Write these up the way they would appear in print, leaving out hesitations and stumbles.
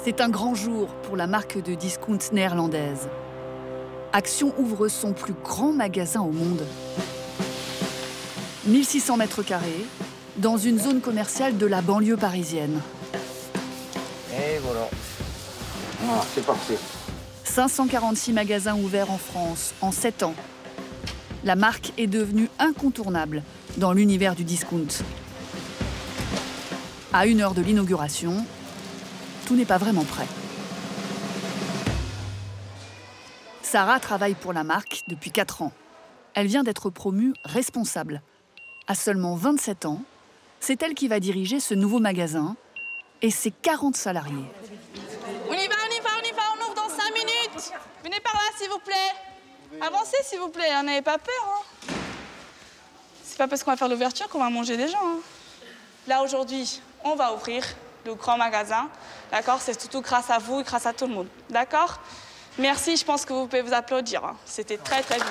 C'est un grand jour pour la marque de discount néerlandaise. Action ouvre son plus grand magasin au monde. 1600 mètres carrés, dans une zone commerciale de la banlieue parisienne. Et voilà. Ah, c'est parti. 546 magasins ouverts en France en 7 ans. La marque est devenue incontournable dans l'univers du discount. À 1 heure de l'inauguration, tout n'est pas vraiment prêt. Sarah travaille pour la marque depuis 4 ans. Elle vient d'être promue responsable. À seulement 27 ans, c'est elle qui va diriger ce nouveau magasin et ses 40 salariés. On y va, on ouvre dans 5 minutes. Venez par là, s'il vous plaît. Avancez, s'il vous plaît, n'ayez pas peur. Hein. C'est pas parce qu'on va faire l'ouverture qu'on va manger des gens. Hein. Là, aujourd'hui, on va ouvrir le grand magasin. D'accord? C'est surtout grâce à vous et grâce à tout le monde. D'accord? Merci, je pense que vous pouvez vous applaudir. Hein. C'était très, très bien.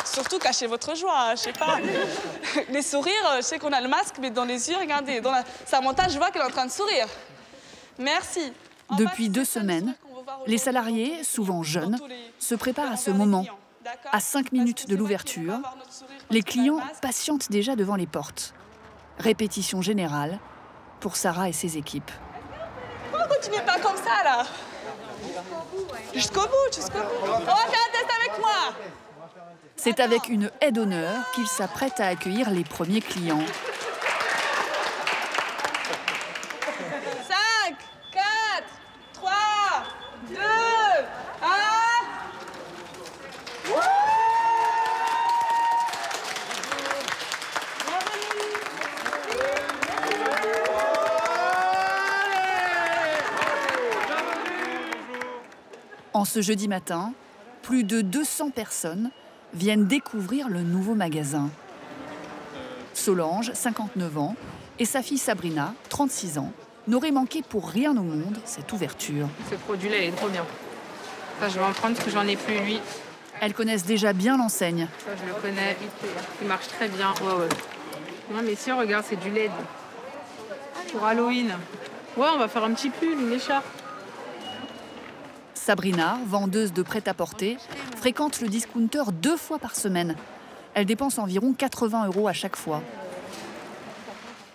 Surtout cachez votre joie, je sais pas. Les sourires, je sais qu'on a le masque, mais dans les yeux, regardez. Samantha, je vois qu'elle est en train de sourire. Merci. Depuis 2 semaines, les salariés, souvent jeunes, se préparent à ce moment. À 5 minutes de l'ouverture, les clients patientent déjà devant les portes. Répétition générale pour Sarah et ses équipes. Pourquoi on continue pas comme ça, là? Jusqu'au bout, jusqu'au bout. On va faire un test avec moi. C'est avec une aide d'honneur qu'il s'apprête à accueillir les premiers clients. 5, 4, 3, 2, 1. En ce jeudi matin, plus de 200 personnes viennent découvrir le nouveau magasin. Solange, 59 ans, et sa fille Sabrina, 36 ans, n'auraient manqué pour rien au monde cette ouverture. Ce produit-là, il est trop bien. Ça, je vais en prendre parce que j'en ai plus, lui. Elles connaissent déjà bien l'enseigne. Ça, je le connais. Il marche très bien. Ouais. Non, mais si on regarde, c'est du LED. Pour Halloween. Ouais, on va faire un petit pull, une écharpe. Sabrina, vendeuse de prêt-à-porter, fréquente le discounter 2 fois par semaine. Elle dépense environ 80 € à chaque fois.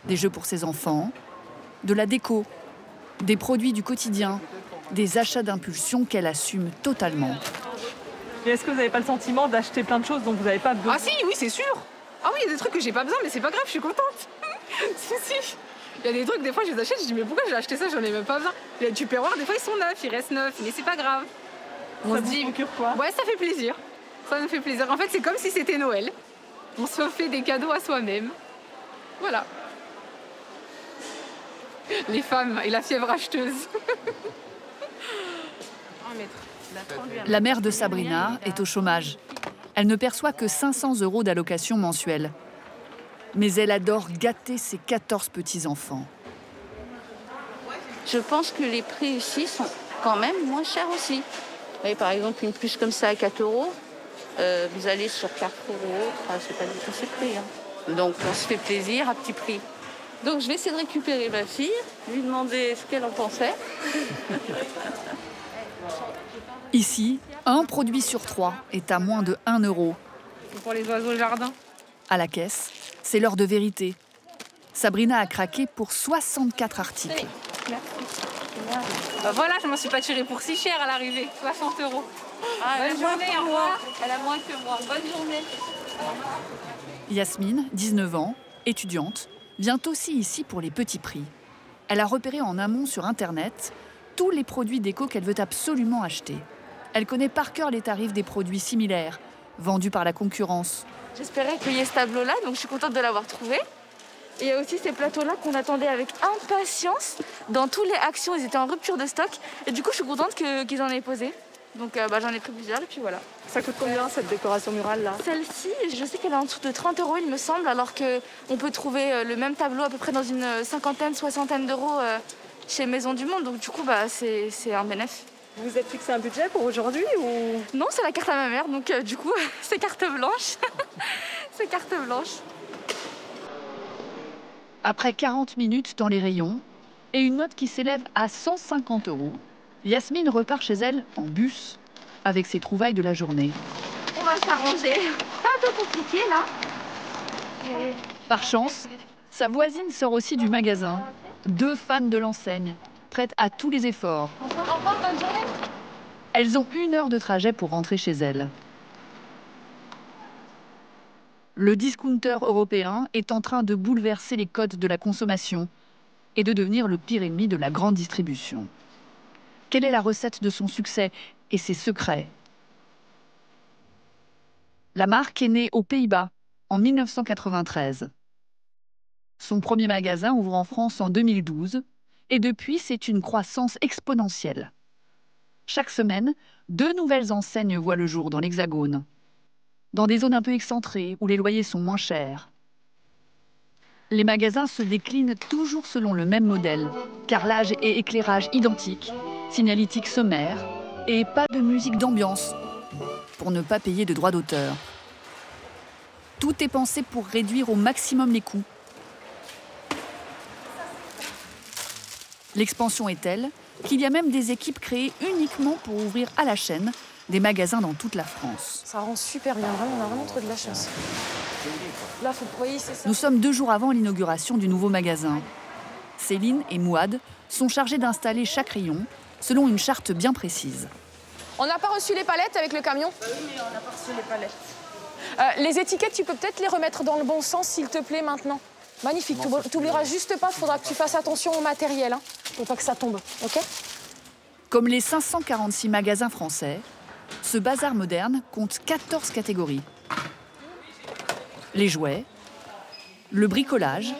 Des jeux pour ses enfants, de la déco, des produits du quotidien, des achats d'impulsion qu'elle assume totalement. Mais est-ce que vous n'avez pas le sentiment d'acheter plein de choses dont vous n'avez pas besoin? Ah si, oui, c'est sûr. Ah oui, il y a des trucs que j'ai pas besoin, mais c'est pas grave, je suis contente. si. Il y a des trucs, des fois, je les achète, je dis mais pourquoi j'ai acheté ça, j'en ai même pas besoin. Les tupperwares, des fois, ils sont neufs, ils restent neufs, mais c'est pas grave. On se dit, procure quoi? Ouais, ça fait plaisir. Ça me fait plaisir. En fait, c'est comme si c'était Noël. On se fait des cadeaux à soi-même. Voilà. Les femmes et la fièvre acheteuse. La mère de Sabrina est au chômage. Elle ne perçoit que 500 € d'allocation mensuelle. Mais elle adore gâter ses 14 petits-enfants. Je pense que les prix ici sont quand même moins chers aussi. Vous voyez, par exemple, une puce comme ça à 4 €, vous allez sur Carrefour ou autre, c'est pas du tout ces prix. Hein. Donc on se fait plaisir à petit prix. Donc je vais essayer de récupérer ma fille, lui demander ce qu'elle en pensait. Ici, un produit sur 3 est à moins de 1 €. C'est pour les oiseaux jardin. À la caisse, c'est l'heure de vérité. Sabrina a craqué pour 64 articles. Merci. Bah voilà, je m'en suis pas tirée pour si cher à l'arrivée. 60 €. Ah, bonne journée, au revoir. Elle a moins que moi. Bonne journée. Yasmine, 19 ans, étudiante, vient aussi ici pour les petits prix. Elle a repéré en amont sur Internet tous les produits déco qu'elle veut absolument acheter. Elle connaît par cœur les tarifs des produits similaires, vendus par la concurrence. J'espérais qu'il y ait ce tableau-là, donc je suis contente de l'avoir trouvé. Et il y a aussi ces plateaux-là qu'on attendait avec impatience. Dans tous les actions, ils étaient en rupture de stock. Et du coup, je suis contente qu'ils en aient posé. Donc j'en ai pris plusieurs et puis voilà. Ça coûte combien cette décoration murale là? Celle-ci, je sais qu'elle est en dessous de 30 € il me semble, alors qu'on peut trouver le même tableau à peu près dans une cinquantaine, soixantaine d'euros chez Maison du Monde. Donc du coup, c'est un bénéfice. Vous vous êtes fixé un budget pour aujourd'hui ou? Non, c'est la carte à ma mère, donc du coup, c'est carte blanche. C'est carte blanche. Après 40 minutes dans les rayons, et une note qui s'élève à 150 €, Yasmine repart chez elle en bus avec ses trouvailles de la journée. On va s'arranger. C'est un peu compliqué là. Par chance, sa voisine sort aussi du magasin. 2 fans de l'enseigne, prêtes à tous les efforts. Au revoir, bonne journée. Elles ont 1 heure de trajet pour rentrer chez elles. Le discounter européen est en train de bouleverser les codes de la consommation et de devenir le pire ennemi de la grande distribution. Quelle est la recette de son succès et ses secrets? La marque est née aux Pays-Bas en 1993. Son premier magasin ouvre en France en 2012 et depuis, c'est une croissance exponentielle. Chaque semaine, 2 nouvelles enseignes voient le jour dans l'Hexagone, dans des zones un peu excentrées où les loyers sont moins chers. Les magasins se déclinent toujours selon le même modèle, carrelage et éclairage identiques, signalétique sommaire et pas de musique d'ambiance pour ne pas payer de droits d'auteur. Tout est pensé pour réduire au maximum les coûts. L'expansion est telle qu'il y a même des équipes créées uniquement pour ouvrir à la chaîne des magasins dans toute la France. Ça rend super bien, vraiment, on a vraiment trop de la chance. Là, faut voyez, c'est ça. Nous sommes 2 jours avant l'inauguration du nouveau magasin. Céline et Mouad sont chargés d'installer chaque rayon selon une charte bien précise. On n'a pas reçu les palettes avec le camion? Oui, mais on n'a pas reçu les palettes. Les étiquettes, tu peux peut-être les remettre dans le bon sens, s'il te plaît, maintenant. Magnifique, tu n'oublieras juste pas, il faudra que tu fasses attention au matériel, hein, pour pas que ça tombe, ok? Comme les 546 magasins français, ce bazar moderne compte 14 catégories. Les jouets, le bricolage,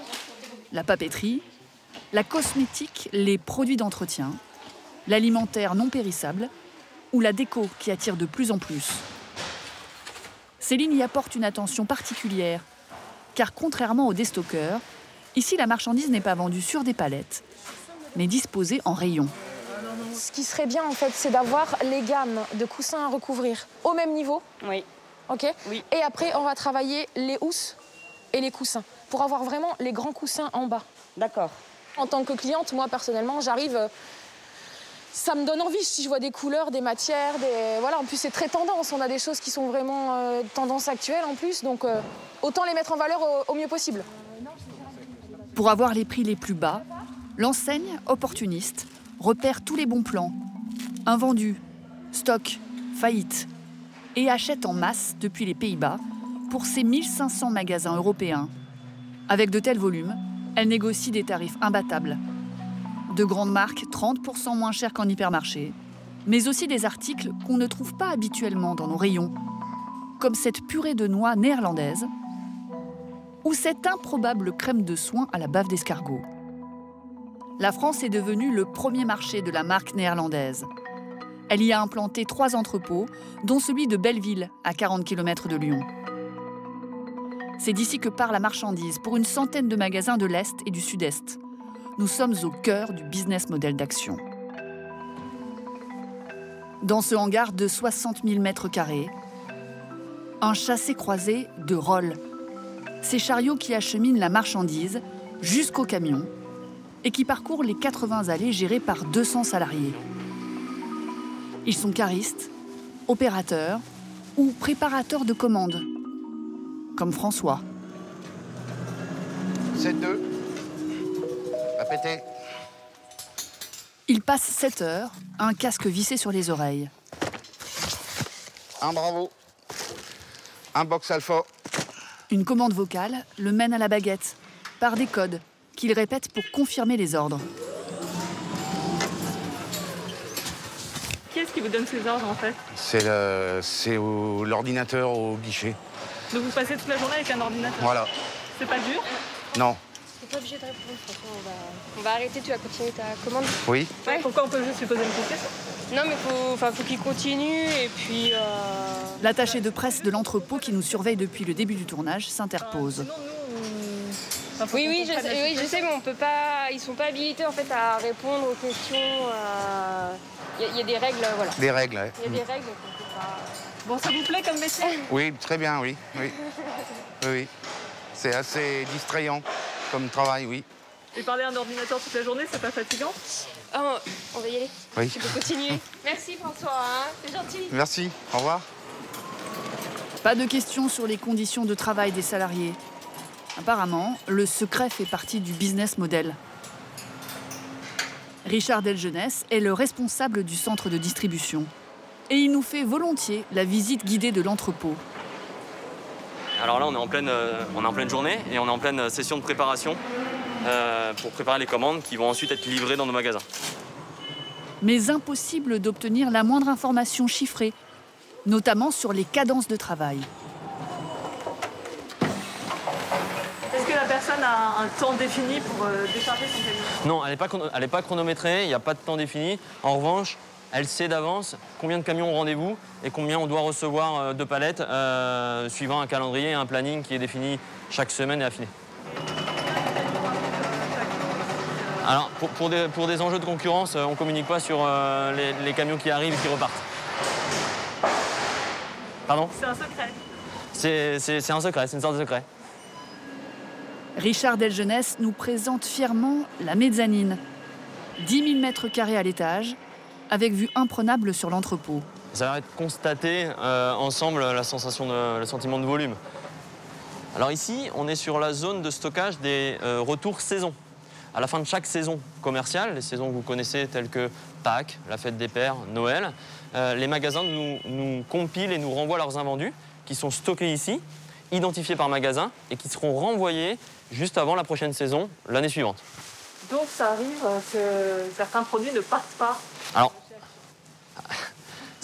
la papeterie, la cosmétique, les produits d'entretien, l'alimentaire non périssable ou la déco qui attire de plus en plus. Céline y apporte une attention particulière, car contrairement aux déstockeurs, ici la marchandise n'est pas vendue sur des palettes, mais disposée en rayons. Ce qui serait bien, en fait, c'est d'avoir les gammes de coussins à recouvrir au même niveau. Oui. Ok. Oui. Et après, on va travailler les housses et les coussins pour avoir vraiment les grands coussins en bas. D'accord. En tant que cliente, moi, personnellement, j'arrive... Ça me donne envie si je vois des couleurs, des matières, des... Voilà, en plus, c'est très tendance. On a des choses qui sont vraiment tendance actuelle, en plus. Donc, autant les mettre en valeur au mieux possible. Pour avoir les prix les plus bas, l'enseigne opportuniste repère tous les bons plans, invendus, stock, faillite, et achète en masse depuis les Pays-Bas pour ses 1500 magasins européens. Avec de tels volumes, elle négocie des tarifs imbattables. De grandes marques 30% moins chères qu'en hypermarché, mais aussi des articles qu'on ne trouve pas habituellement dans nos rayons, comme cette purée de noix néerlandaise ou cette improbable crème de soin à la bave d'escargot. La France est devenue le premier marché de la marque néerlandaise. Elle y a implanté 3 entrepôts, dont celui de Belleville, à 40 km de Lyon. C'est d'ici que part la marchandise pour une centaine de magasins de l'Est et du Sud-Est. Nous sommes au cœur du business model d'Action. Dans ce hangar de 60 000 m², un chassé-croisé de rôles. Ces chariots qui acheminent la marchandise jusqu'au camion et qui parcourent les 80 allées gérées par 200 salariés. Ils sont caristes, opérateurs ou préparateurs de commandes, comme François. 7-2. Répétez. Il passe 7 heures, un casque vissé sur les oreilles. Un bravo. Un box alpha. Une commande vocale le mène à la baguette, par des codes qu'il répète pour confirmer les ordres. Qui est-ce qui vous donne ces ordres en fait? C'est l'ordinateur au guichet. Donc vous passez toute la journée avec un ordinateur? Voilà. C'est pas dur? Non. T'es pas obligé de répondre, François. On va arrêter, tu vas continuer ta commande. Oui. Ouais. Pourquoi on peut juste lui poser une question? Non, mais faut qu'il continue et puis... L'attaché de presse de l'entrepôt qui nous surveille depuis le début du tournage s'interpose. Sinon, nous, Oui, je sais, mais on peut pas... Ils sont pas habilités en fait à répondre aux questions. Il y a des règles, voilà. Des règles, ouais. Il y a des règles qu'on peut pas... Bon, ça vous plaît comme métier? Oui, très bien, oui. Oui. Oui, oui. C'est assez distrayant comme travail, oui. Et parler à un ordinateur toute la journée, c'est pas fatigant? Oh, on va y aller. Oui. Tu peux continuer. Merci François, hein, c'est gentil. Merci, au revoir. Pas de questions sur les conditions de travail des salariés. Apparemment, le secret fait partie du business model. Richard Delgenès est le responsable du centre de distribution. Et il nous fait volontiers la visite guidée de l'entrepôt. Alors là, on est en pleine journée et on est en pleine session de préparation pour préparer les commandes qui vont ensuite être livrées dans nos magasins. Mais impossible d'obtenir la moindre information chiffrée, notamment sur les cadences de travail. Est-ce que la personne a un temps défini pour décharger son camion? Non, elle n'est pas chronométrée, il n'y a pas de temps défini. En revanche, elle sait d'avance combien de camions ont rendez-vous et combien on doit recevoir de palettes, suivant un calendrier et un planning qui est défini chaque semaine et affiné. Alors, pour des enjeux de concurrence, on ne communique pas sur les camions qui arrivent et qui repartent. Pardon? C'est un secret. C'est un secret, c'est une sorte de secret. Richard Delgenès nous présente fièrement la mezzanine. 10 000 mètres carrés à l'étage, avec vue imprenable sur l'entrepôt. Ça va être constaté ensemble le sentiment de volume. Alors ici, on est sur la zone de stockage des retours saison. À la fin de chaque saison commerciale, les saisons que vous connaissez telles que Pâques, la fête des Pères, Noël, les magasins nous compilent et nous renvoient leurs invendus qui sont stockés ici, identifiés par magasin et qui seront renvoyés juste avant la prochaine saison, l'année suivante. Donc ça arrive que certains produits ne partent pas. Alors,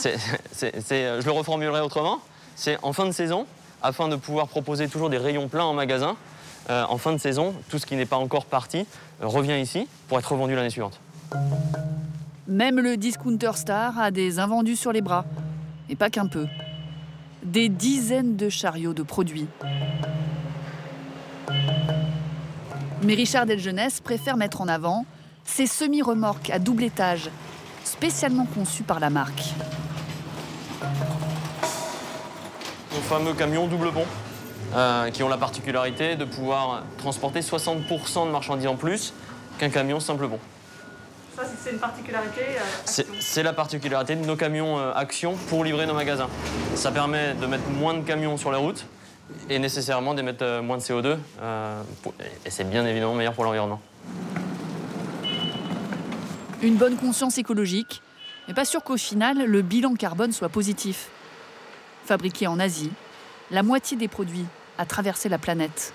je le reformulerai autrement. C'est en fin de saison, afin de pouvoir proposer toujours des rayons pleins en magasin. En fin de saison, tout ce qui n'est pas encore parti revient ici pour être revendu l'année suivante. Même le discounter Star a des invendus sur les bras. Et pas qu'un peu. Des dizaines de chariots de produits. Mais Richard Delgenès préfère mettre en avant ces semi-remorques à double étage, spécialement conçues par la marque. Nos fameux camions double pont, qui ont la particularité de pouvoir transporter 60% de marchandises en plus qu'un camion simple pont. Ça, c'est une particularité. C'est la particularité de nos camions Action pour livrer nos magasins. Ça permet de mettre moins de camions sur les routes et nécessairement d'émettre moins de CO2. Et c'est bien évidemment meilleur pour l'environnement. Une bonne conscience écologique, mais pas sûr qu'au final, le bilan carbone soit positif. Fabriqué en Asie, la moitié des produits a traversé la planète.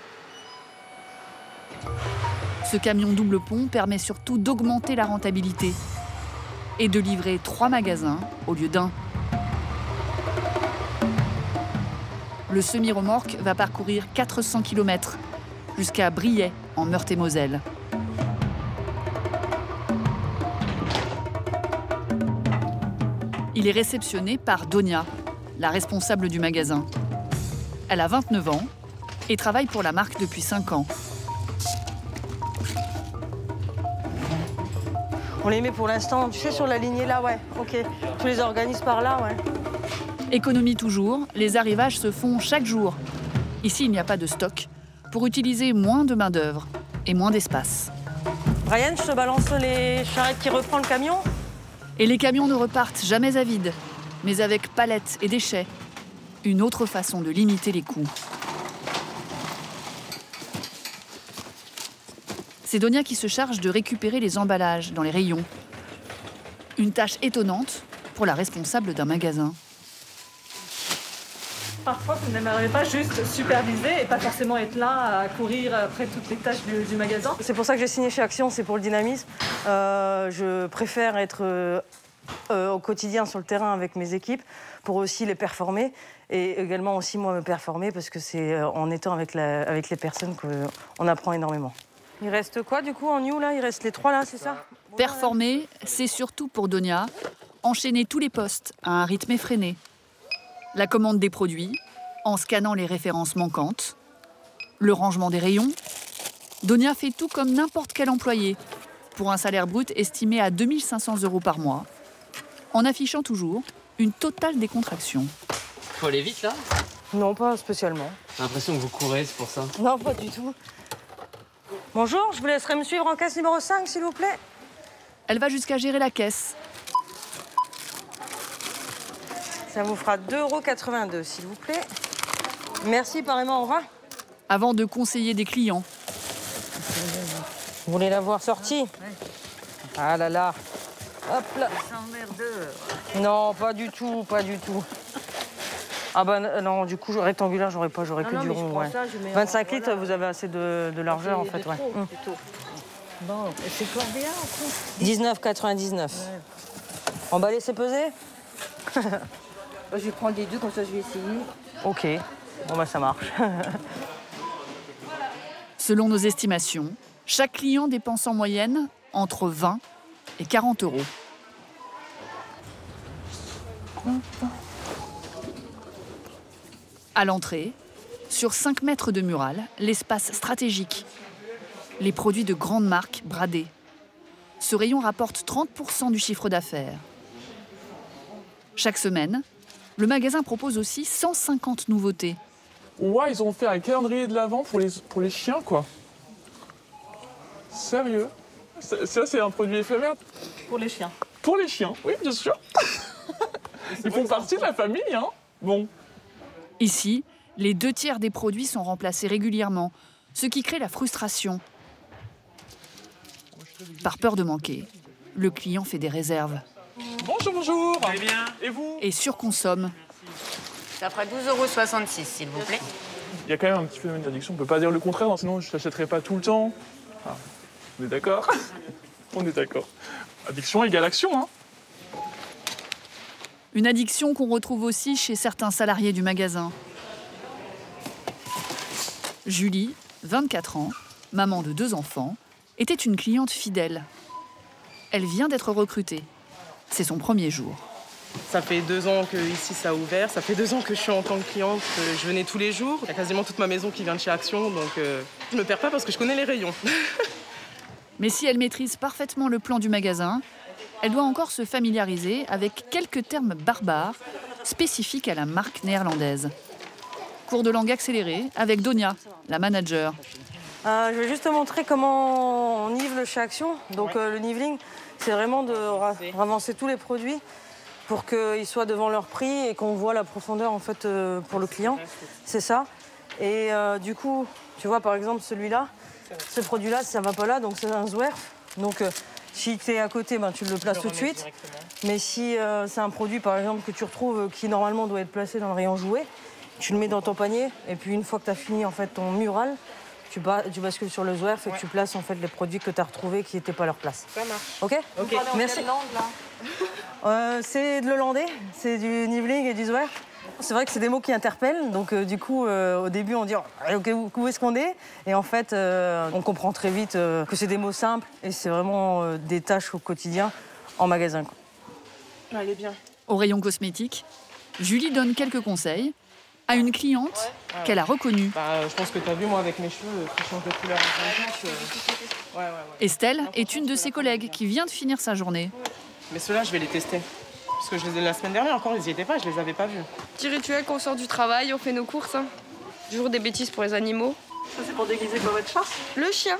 Ce camion double pont permet surtout d'augmenter la rentabilité et de livrer 3 magasins au lieu d'un. Le semi-remorque va parcourir 400 km jusqu'à Briey, en Meurthe-et-Moselle. Il est réceptionné par Donia, la responsable du magasin. Elle a 29 ans et travaille pour la marque depuis 5 ans. On les met pour l'instant, tu sais, sur la lignée là, ouais, ok. Tu les organises par là, ouais. Économie toujours, les arrivages se font chaque jour. Ici, il n'y a pas de stock pour utiliser moins de main-d'œuvre et moins d'espace. Brian, je te balance les charrettes qui reprend le camion. Et les camions ne repartent jamais à vide, mais avec palettes et déchets. Une autre façon de limiter les coûts. C'est Donia qui se charge de récupérer les emballages dans les rayons. Une tâche étonnante pour la responsable d'un magasin. Parfois, vous n'aimeriez pas juste superviser et pas forcément être là à courir après toutes les tâches du magasin. C'est pour ça que j'ai signé chez Action, c'est pour le dynamisme. Je préfère être au quotidien sur le terrain avec mes équipes pour aussi les performer et également aussi moi me performer parce que c'est en étant avec les personnes qu'on apprend énormément. Il reste quoi du coup en new là? Il reste les 3 là, c'est ça? Performer, c'est surtout pour Donia enchaîner tous les postes à un rythme effréné. La commande des produits, en scannant les références manquantes. Le rangement des rayons. Donia fait tout comme n'importe quel employé, pour un salaire brut estimé à 2 500 € par mois, en affichant toujours une totale décontraction. Faut aller vite là? Non, pas spécialement. J'ai l'impression que vous courez, c'est pour ça. Non, pas du tout. Bonjour, je vous laisserai me suivre en caisse numéro 5, s'il vous plaît. Elle va jusqu'à gérer la caisse. Ça vous fera 2,82 €, s'il vous plaît. Merci, pareillement, au revoir. Avant de conseiller des clients. Vous voulez la voir sortie? Ah là là. Hop là. Non, pas du tout, pas du tout. Ah bah non, du coup, rectangulaire, j'aurais que du rond. Ouais. 25 litres, vous avez assez de largeur, en fait. Ouais. Bon, et c'est combien en coup? 19,99. Ouais. Emballé, c'est pesé? Je vais prendre les deux, comme ça je vais essayer. Ok, bon bah ça marche. Selon nos estimations, chaque client dépense en moyenne entre 20 et 40 €. À l'entrée, sur 5 mètres de mural, l'espace stratégique. Les produits de grandes marques bradés. Ce rayon rapporte 30% du chiffre d'affaires. Chaque semaine, le magasin propose aussi 150 nouveautés. Ouais, ils ont fait un calendrier de l'Avent pour les chiens, quoi. Sérieux? Ça, c'est un produit éphémère? Pour les chiens. Pour les chiens, oui, bien sûr. Ils font partie de la famille, hein. Bon. Ici, les 2/3 des produits sont remplacés régulièrement, ce qui crée la frustration. Par peur de manquer, le client fait des réserves. Bonjour, bonjour. Très bien. Et vous? Et surconsomme. Ça fera 12,66 €, s'il vous plaît. Il y a quand même un petit phénomène d'addiction. On peut pas dire le contraire, sinon je l'achèterai pas tout le temps. Ah, on est d'accord? On est d'accord. Addiction égale action, hein. Une addiction qu'on retrouve aussi chez certains salariés du magasin. Julie, 24 ans, maman de 2 enfants, était une cliente fidèle. Elle vient d'être recrutée. C'est son premier jour. Ça fait 2 ans que ici ça a ouvert, ça fait 2 ans que je suis en tant que cliente, je venais tous les jours. Il y a quasiment toute ma maison qui vient de chez Action, donc je me perds pas parce que je connais les rayons. Mais si elle maîtrise parfaitement le plan du magasin, elle doit encore se familiariser avec quelques termes barbares spécifiques à la marque néerlandaise. Cours de langue accéléré avec Donia, la manager. Je vais juste te montrer comment on nivelle chez Action. Donc le niveling, c'est vraiment de ravancer tous les produits pour qu'ils soient devant leur prix et qu'on voit la profondeur en fait pour le client. C'est ça. Et du coup, tu vois par exemple celui-là, ce produit-là, ça va pas là, donc c'est un Zwerf. Donc si tu es à côté, ben, tu le places tout de suite. Mais si c'est un produit par exemple que tu retrouves qui normalement doit être placé dans le rayon jouet, tu le mets dans ton panier et puis une fois que tu as fini en fait ton mural, tu bascules sur le Zwerf et tu places en fait les produits que tu as retrouvés qui n'étaient pas à leur place. Ça marche. Ok, merci. C'est de l'hollandais, c'est du niveling et du Zwerf. C'est vrai que c'est des mots qui interpellent, donc du coup au début on dit ok, où est-ce qu'on est? Et en fait on comprend très vite que c'est des mots simples et c'est vraiment des tâches au quotidien en magasin. Elle est bien. Au rayon cosmétique, Julie donne quelques conseils à une cliente qu'elle a reconnue. Je pense que tu as vu, moi, avec mes cheveux, qui changent de couleur. Estelle est une de ses collègues qui vient de finir sa journée. Mais ceux-là, je vais les tester. Parce que je les ai la semaine dernière encore, ils n'y étaient pas, je les avais pas vus. Petit rituel quand on sort du travail, on fait nos courses. Hein. Toujours des bêtises pour les animaux. Ça, c'est pour déguiser quoi, votre chat? Le chien.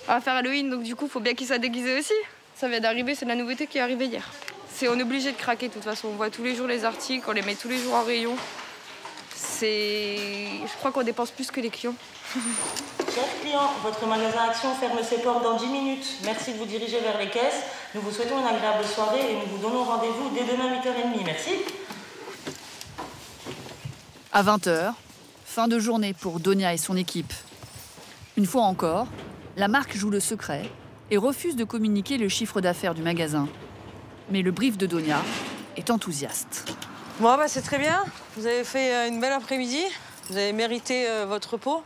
On va faire Halloween, donc du coup, faut bien qu'il soit déguisé aussi. Ça vient d'arriver, c'est la nouveauté qui est arrivée hier. On est obligé de craquer de toute façon. On voit tous les jours les articles, on les met tous les jours en rayon. Je crois qu'on dépense plus que les clients. Chers clients, votre magasin Action ferme ses portes dans 10 minutes. Merci de vous diriger vers les caisses. Nous vous souhaitons une agréable soirée et nous vous donnons rendez-vous dès demain 8h30. Merci. À 20h, fin de journée pour Donia et son équipe. Une fois encore, la marque joue le secret et refuse de communiquer le chiffre d'affaires du magasin. Mais le brief de Donia est enthousiaste. Bon, c'est très bien. Vous avez fait une belle après-midi. Vous avez mérité votre repos.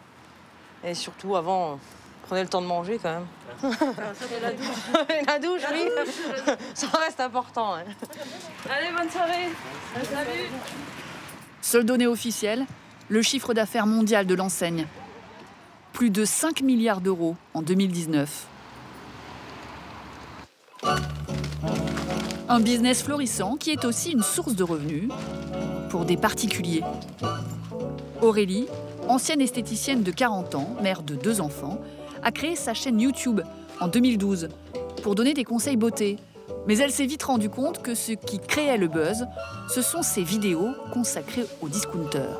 Et surtout, avant, prenez le temps de manger quand même. La douche. La douche, oui. Ça reste important. Hein. Allez, bonne soirée. Salut. Seule donnée officielle, le chiffre d'affaires mondial de l'enseigne. Plus de 5 milliards d'euros en 2019. Un business florissant qui est aussi une source de revenus pour des particuliers. Aurélie, ancienne esthéticienne de 40 ans, mère de 2 enfants, a créé sa chaîne YouTube en 2012 pour donner des conseils beauté. Mais elle s'est vite rendue compte que ce qui créait le buzz, ce sont ces vidéos consacrées aux discounters.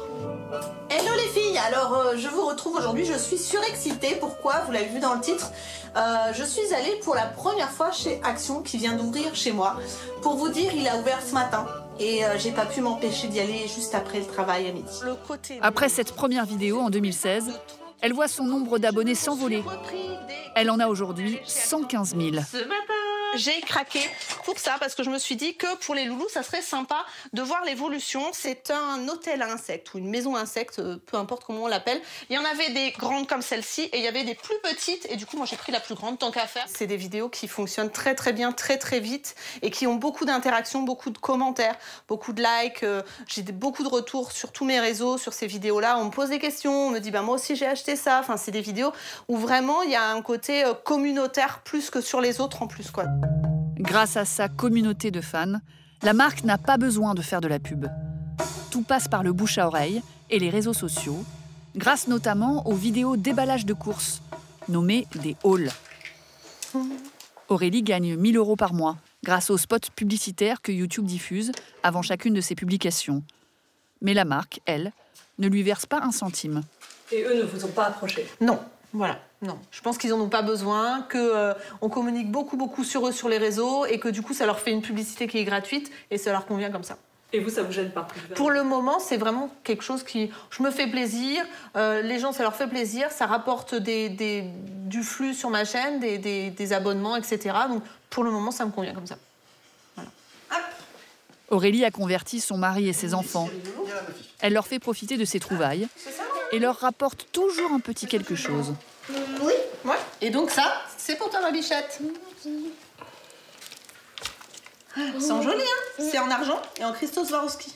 Hello les filles, alors je vous retrouve aujourd'hui, je suis surexcitée. Pourquoi? Vous l'avez vu dans le titre. Je suis allée pour la première fois chez Action qui vient d'ouvrir chez moi. Pour vous dire, il a ouvert ce matin et j'ai pas pu m'empêcher d'y aller juste après le travail à midi. Après cette première vidéo en 2016, elle voit son nombre d'abonnés s'envoler. Elle en a aujourd'hui 115 000. Ce matin, j'ai craqué pour ça parce que je me suis dit que pour les loulous, ça serait sympa de voir l'évolution. C'est un hôtel à insectes ou une maison à insectes, peu importe comment on l'appelle. Il y en avait des grandes comme celle-ci et il y avait des plus petites. Et du coup, moi, j'ai pris la plus grande, tant qu'à faire. C'est des vidéos qui fonctionnent très très bien, très très vite et qui ont beaucoup d'interactions, beaucoup de commentaires, beaucoup de likes. J'ai beaucoup de retours sur tous mes réseaux, sur ces vidéos-là. On me pose des questions, on me dit bah, moi aussi j'ai acheté ça. Enfin, c'est des vidéos où vraiment il y a un côté communautaire plus que sur les autres en plus, quoi. Grâce à sa communauté de fans, la marque n'a pas besoin de faire de la pub. Tout passe par le bouche à oreille et les réseaux sociaux, grâce notamment aux vidéos déballage de courses, nommées des hauls. Aurélie gagne 1 000 € par mois, grâce aux spots publicitaires que YouTube diffuse avant chacune de ses publications. Mais la marque, elle, ne lui verse pas un centime. Et eux ne vous ont pas approché? Non, voilà. Non, je pense qu'ils n'en ont pas besoin, qu'on communique beaucoup sur eux sur les réseaux et que du coup ça leur fait une publicité qui est gratuite et ça leur convient comme ça. Et vous, ça vous gêne pas? Pour le moment, c'est vraiment quelque chose qui... Je me fais plaisir, les gens, ça leur fait plaisir, ça rapporte du flux sur ma chaîne, des abonnements, etc. Donc pour le moment, ça me convient comme ça. Voilà. Aurélie a converti son mari et ses enfants. Elle leur fait profiter de ses trouvailles et leur rapporte toujours un petit quelque chose. Oui, ouais. Et donc ça, c'est pour toi ma bichette. Ils sont jolis, hein. C'est en argent et en cristaux Swarovski.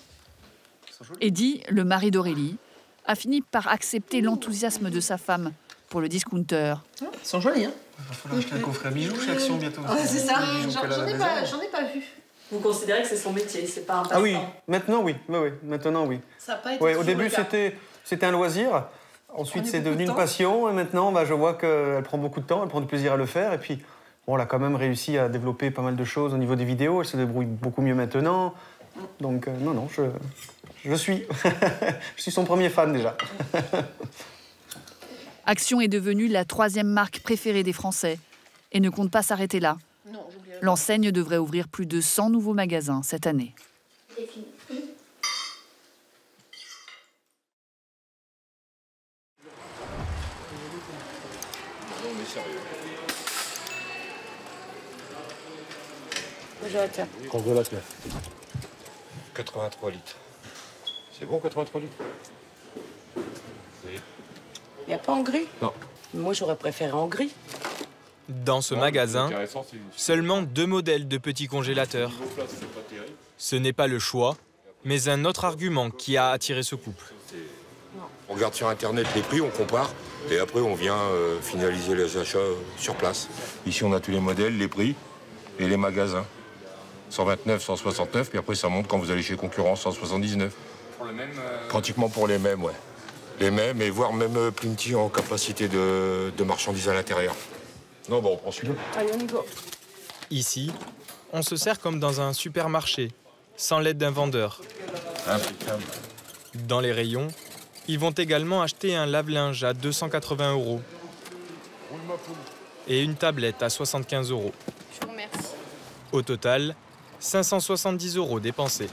Eddie, le mari d'Aurélie, a fini par accepter l'enthousiasme de sa femme pour le discounter. Ils sont jolis, hein. Il va falloir acheter un coffret à bijoux chez Action bientôt. C'est ça, j'en ai pas vu. Vous considérez que c'est son métier, c'est pas un passe-temps? Ah oui, maintenant oui. Maintenant oui. Ça a pas été au début c'était un loisir. Ensuite, c'est devenu une passion et maintenant, je vois qu'elle prend beaucoup de temps, elle prend du plaisir à le faire. Et puis, bon, elle a quand même réussi à développer pas mal de choses au niveau des vidéos. Elle se débrouille beaucoup mieux maintenant. Donc, non, je suis. Je suis son premier fan déjà. Action est devenue la 3e marque préférée des Français et ne compte pas s'arrêter là. L'enseigne devrait ouvrir plus de 100 nouveaux magasins cette année. Congolateur. 83 litres. C'est bon, 83 litres? Il n'y a pas en gris? Non. Moi, j'aurais préféré en gris. Dans ce magasin, seulement 2 modèles de petits congélateurs. Ce n'est pas le choix, mais un autre argument qui a attiré ce couple. On regarde sur Internet les prix, on compare, et après on vient finaliser les achats sur place. Ici, on a tous les modèles, les prix et les magasins. 129, 169, puis après ça monte quand vous allez chez concurrent, 179. Pour le même Pratiquement pour les mêmes, ouais. Les mêmes, et voire même plus petits en capacité de marchandises à l'intérieur. Non, on prend celui-là. Allez, on y va. Ici, on se sert comme dans un supermarché, sans l'aide d'un vendeur. Impeccable. Dans les rayons, ils vont également acheter un lave-linge à 280 € et une tablette à 75 €. Je vous remercie. Au total, 570 € dépensés.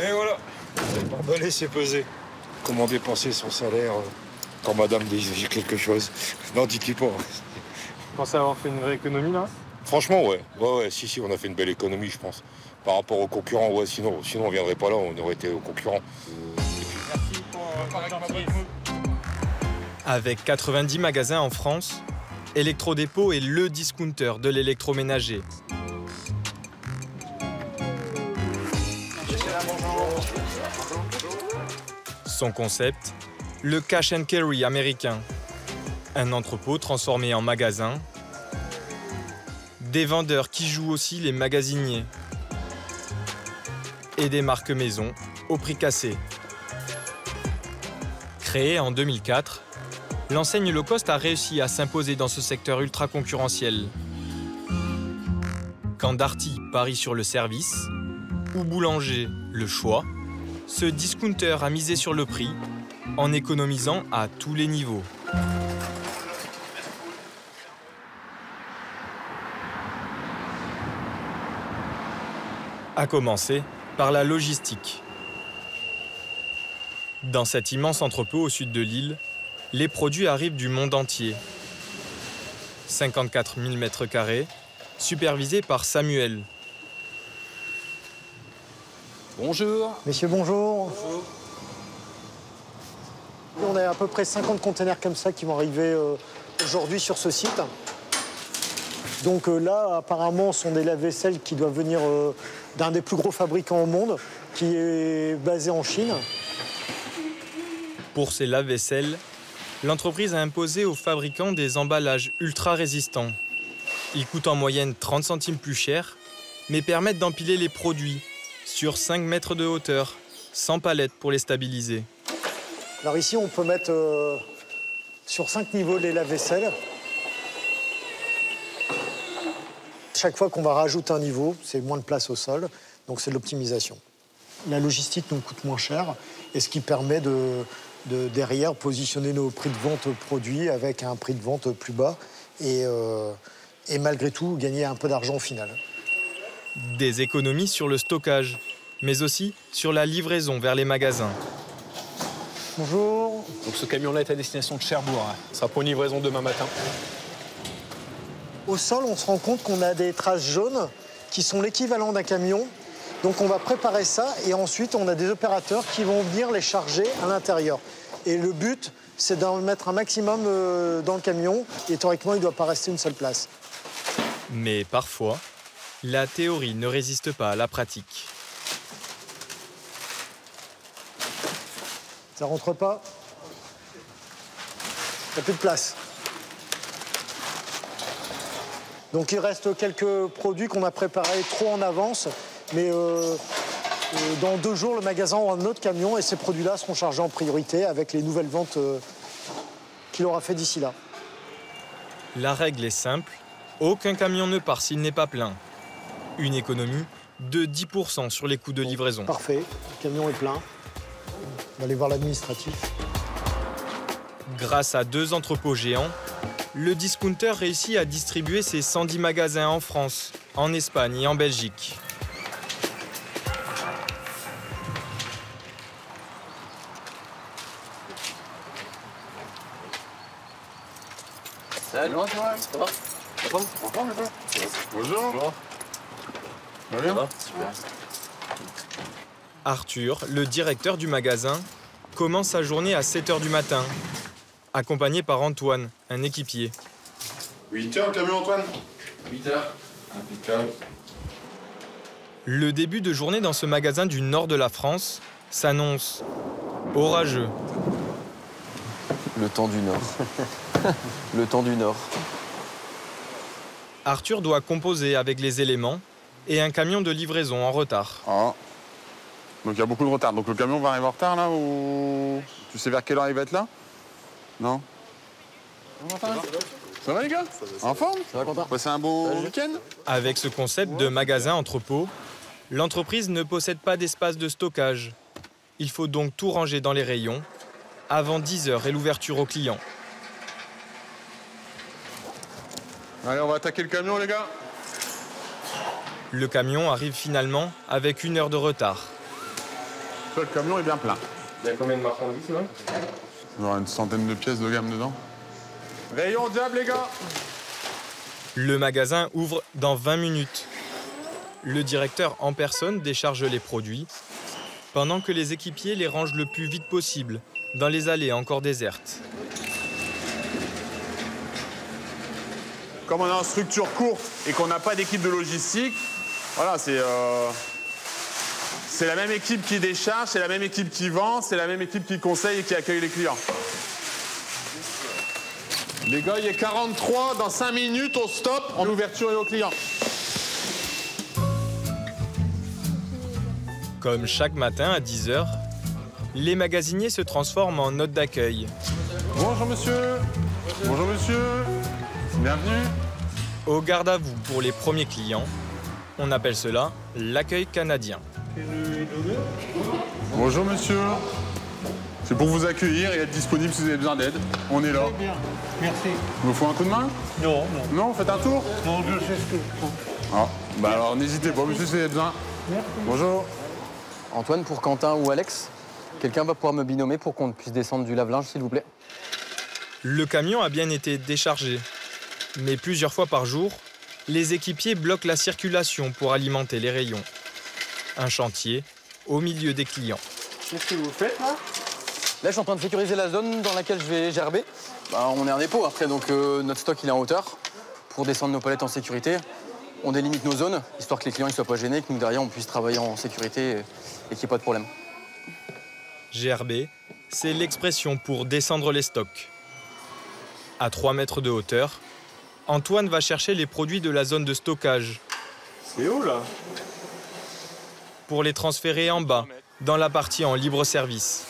Et voilà, l'emballé c'est pesé. Comment dépenser son salaire quand madame dit quelque chose? Non, dites-lui pas. Vous pensez avoir fait une vraie économie là? Franchement, ouais, si, on a fait une belle économie, je pense. Par rapport aux concurrents, ouais, sinon on viendrait pas là, on aurait été aux concurrents. Avec 90 magasins en France, Electrodépôt est le discounter de l'électroménager. Son concept, le cash and carry américain. Un entrepôt transformé en magasin. Des vendeurs qui jouent aussi les magasiniers. Et des marques maison au prix cassé. Créé en 2004, l'enseigne low cost a réussi à s'imposer dans ce secteur ultra concurrentiel. Quand Darty parie sur le service, ou Boulanger le choix, ce discounter a misé sur le prix en économisant à tous les niveaux. À commencer par la logistique. Dans cet immense entrepôt au sud de l'île, les produits arrivent du monde entier. 54 000 m², supervisés par Samuel. Bonjour. Messieurs, bonjour. Bonjour. On a à peu près 50 containers comme ça qui vont arriver aujourd'hui sur ce site. Donc là, apparemment, ce sont des lave-vaisselle qui doivent venir d'un des plus gros fabricants au monde, qui est basé en Chine. Pour ces lave-vaisselle, l'entreprise a imposé aux fabricants des emballages ultra résistants. Ils coûtent en moyenne 30 centimes plus cher, mais permettent d'empiler les produits sur 5 mètres de hauteur, sans palette pour les stabiliser. Alors ici, on peut mettre sur 5 niveaux les lave-vaisselle. Chaque fois qu'on va rajouter un niveau, c'est moins de place au sol, donc c'est de l'optimisation. La logistique nous coûte moins cher, et ce qui permet de derrière positionner nos prix de vente produits avec un prix de vente plus bas et malgré tout gagner un peu d'argent au final. Des économies sur le stockage, mais aussi sur la livraison vers les magasins. Bonjour. Donc ce camion-là est à destination de Cherbourg. Ce sera pour une livraison demain matin. Au sol, on se rend compte qu'on a des traces jaunes qui sont l'équivalent d'un camion. Donc on va préparer ça et ensuite on a des opérateurs qui vont venir les charger à l'intérieur. Et le but, c'est d'en mettre un maximum dans le camion et théoriquement, il ne doit pas rester une seule place. Mais parfois, la théorie ne résiste pas à la pratique. Ça rentre pas. Il n'y a plus de place. Donc il reste quelques produits qu'on a préparés trop en avance, mais dans 2 jours, le magasin aura un autre camion et ces produits-là seront chargés en priorité avec les nouvelles ventes qu'il aura fait d'ici là. La règle est simple, aucun camion ne part s'il n'est pas plein. Une économie de 10% sur les coûts de livraison. Parfait, le camion est plein. On va aller voir l'administratif. Grâce à 2 entrepôts géants, le discounter réussit à distribuer ses 110 magasins en France, en Espagne et en Belgique. Salut Antoine. Ça va? Bonjour. Ça va? Super. Arthur, le directeur du magasin, commence sa journée à 7 h du matin, accompagné par Antoine, un équipier. 8 h le camion, Antoine? 8 h. Impeccable. Le début de journée dans ce magasin du nord de la France s'annonce orageux. Le temps du Nord. Le temps du Nord. Arthur doit composer avec les éléments et un camion de livraison en retard. Ah. Donc il y a beaucoup de retard. Donc le camion va arriver en retard là ou... Tu sais vers quelle heure il va être là? Non? Ça va les gars? En forme? Ça va content. Passez un beau week-end? Avec ce concept de magasin-entrepôt, l'entreprise ne possède pas d'espace de stockage. Il faut donc tout ranger dans les rayons avant 10 h et l'ouverture aux clients. Allez, on va attaquer le camion les gars. Le camion arrive finalement avec 1 heure de retard. Le camion est bien plein. Il y a combien de marchandises là? Il y aura une centaine de pièces de gamme dedans. Rayon diable les gars. Le magasin ouvre dans 20 minutes. Le directeur en personne décharge les produits, pendant que les équipiers les rangent le plus vite possible dans les allées encore désertes. Comme on est en structure courte et qu'on n'a pas d'équipe de logistique, voilà, c'est la même équipe qui décharge, c'est la même équipe qui vend, c'est la même équipe qui conseille et qui accueille les clients. Les gars, il est 43, dans 5 minutes, on stoppe en ouverture et aux clients. Comme chaque matin à 10 h, les magasiniers se transforment en hôtes d'accueil. Bonjour monsieur. Bonjour monsieur. Bienvenue. Au garde à vous pour les premiers clients, on appelle cela l'accueil canadien. Bonjour monsieur. C'est pour vous accueillir et être disponible si vous avez besoin d'aide. On est là. Très bien, merci. Vous faut un coup de main? Non, non. Non, faites un tour? Non, je sais ce que je prends. Ah, bah alors n'hésitez pas, monsieur, si vous avez besoin. Merci. Bonjour. Antoine, pour Quentin ou Alex, quelqu'un va pouvoir me binômer pour qu'on puisse descendre du lave-linge, s'il vous plaît? Le camion a bien été déchargé, mais plusieurs fois par jour, les équipiers bloquent la circulation pour alimenter les rayons. Un chantier au milieu des clients. Qu'est-ce que vous faites là? Là, je suis en train de sécuriser la zone dans laquelle je vais gerber. Bah, on est un dépôt après, donc notre stock il est en hauteur. Pour descendre nos palettes en sécurité, on délimite nos zones, histoire que les clients ne soient pas gênés, que nous derrière on puisse travailler en sécurité et qu'il n'y ait pas de problème. Gerber, c'est l'expression pour descendre les stocks. À 3 mètres de hauteur, Antoine va chercher les produits de la zone de stockage. C'est haut là? Pour les transférer en bas, dans la partie en libre service.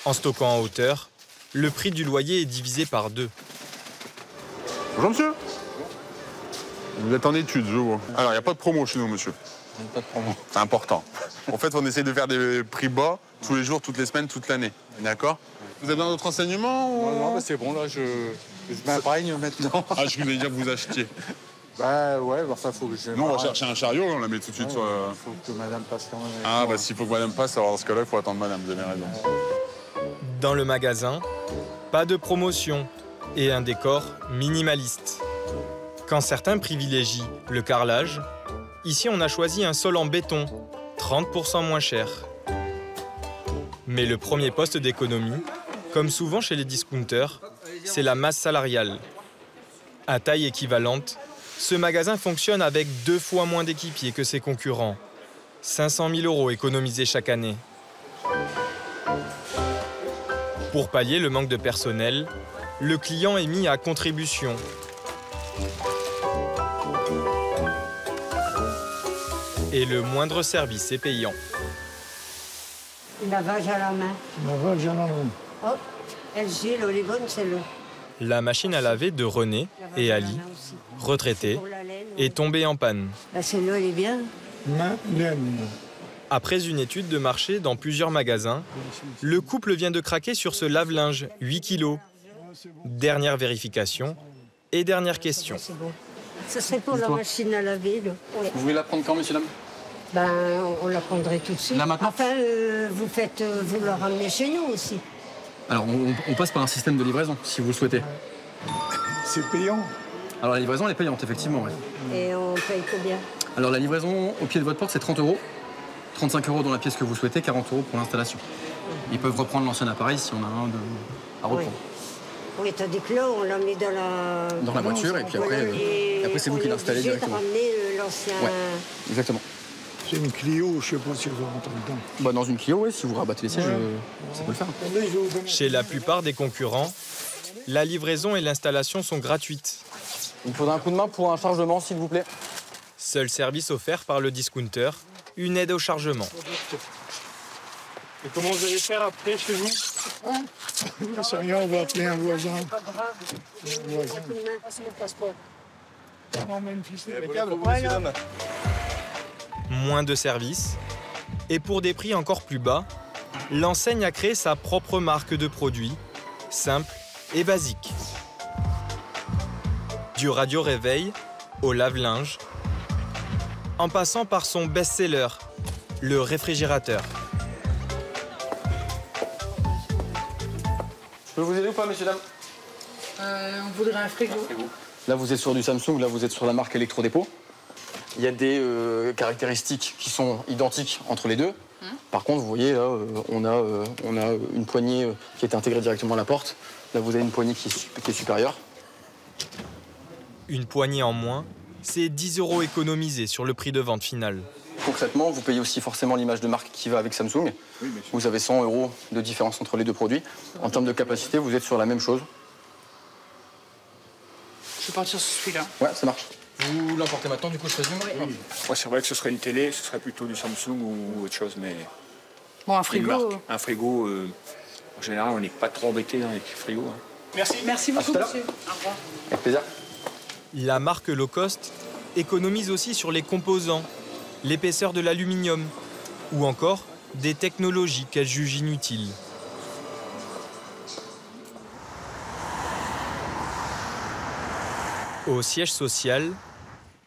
En stockant en hauteur, le prix du loyer est divisé par 2. Bonjour monsieur. Vous êtes en études, je vois. Alors, il n'y a pas de promo chez nous, monsieur. Pas de promo. C'est important. En fait, on essaie de faire des prix bas tous les jours, toutes les semaines, toute l'année. D'accord? Vous avez besoin d'autres renseignements ou... Non, bah, c'est bon, là, je m'imprègne maintenant. Ah, je voulais dire que vous achetiez. Bah ouais, enfin, faut que je... Non, on va chercher un chariot, on la met tout de suite sur... Faut que madame passe quand même. Ah, bah s'il faut que madame passe, alors dans ce cas-là, il faut attendre madame, vous avez raison. Dans le magasin, pas de promotion et un décor minimaliste. Quand certains privilégient le carrelage, ici on a choisi un sol en béton, 30% moins cher. Mais le premier poste d'économie, comme souvent chez les discounters, c'est la masse salariale. À taille équivalente, ce magasin fonctionne avec 2 fois moins d'équipiers que ses concurrents. 500 000 € économisés chaque année. Pour pallier le manque de personnel, le client est mis à contribution. Et le moindre service est payant. Lavage à la main. Lavage à la main. Oh, LG, l'eau est bonne, celle-là. La machine à laver de René et Ali, retraités, est tombée en panne. Là, celle-là, elle est bien. Après une étude de marché dans plusieurs magasins, le couple vient de craquer sur ce lave-linge 8 kilos. Dernière vérification et dernière question. Ça serait pour la machine à laver, là. Ouais. Vous voulez la prendre quand, monsieur, dame? Ben, on la prendrait tout de suite. Là, maintenant? Enfin, vous la ramenez chez nous aussi. Alors, on passe par un système de livraison, si vous le souhaitez. C'est payant? Alors, la livraison, elle est payante, effectivement, oui. Et on paye combien? Alors, la livraison au pied de votre porte, c'est 30 €. 35 € dans la pièce que vous souhaitez, 40 € pour l'installation. Ils peuvent reprendre l'ancien appareil si on a un à reprendre. Oui, tandis que là, on l'a mis dans la voiture, et puis après c'est vous qui l'installez directement. On est obligé de ramener l'ancien... Ouais, exactement. C'est une Clio, je sais pas si elle va rentrer dedans. Bah, dans une Clio, oui, si vous rabattez les sièges, ça peut le faire. Chez la plupart des concurrents, la livraison et l'installation sont gratuites. Il me faudra un coup de main pour un chargement, s'il vous plaît. Seul service offert par le discounter, une aide au chargement. Et comment vous allez faire après chez vous? Je sais rien, on va appeler un voisin. Moins de services. Et pour des prix encore plus bas, l'enseigne a créé sa propre marque de produits, simple et basique. Du radio-réveil au lave-linge, en passant par son best-seller, le réfrigérateur. Je peux vous aider ou pas, messieurs, dames? On voudrait un frigo. Là, vous êtes sur du Samsung, là, vous êtes sur la marque Electrodépôt. Il y a des caractéristiques qui sont identiques entre les deux. Par contre, vous voyez, là, on a une poignée qui est intégrée directement à la porte. Là, vous avez une poignée qui est supérieure. Une poignée en moins, c'est 10 € économisés sur le prix de vente final. Concrètement, vous payez aussi forcément l'image de marque qui va avec Samsung. Oui, vous avez 100 € de différence entre les deux produits. En termes de capacité, vous êtes sur la même chose. Je vais partir sur celui-là. Ouais, ça marche. Vous l'emportez maintenant, du coup, je présume? Oui. Ouais, c'est vrai que ce serait une télé, ce serait plutôt du Samsung ou autre chose, mais... Bon, un frigo... Un frigo, En général, on n'est pas trop embêté dans les frigos. Hein. Merci. Merci beaucoup, monsieur. Au revoir. Avec plaisir. La marque low cost économise aussi sur les composants, l'épaisseur de l'aluminium ou encore des technologies qu'elle juge inutiles. Au siège social,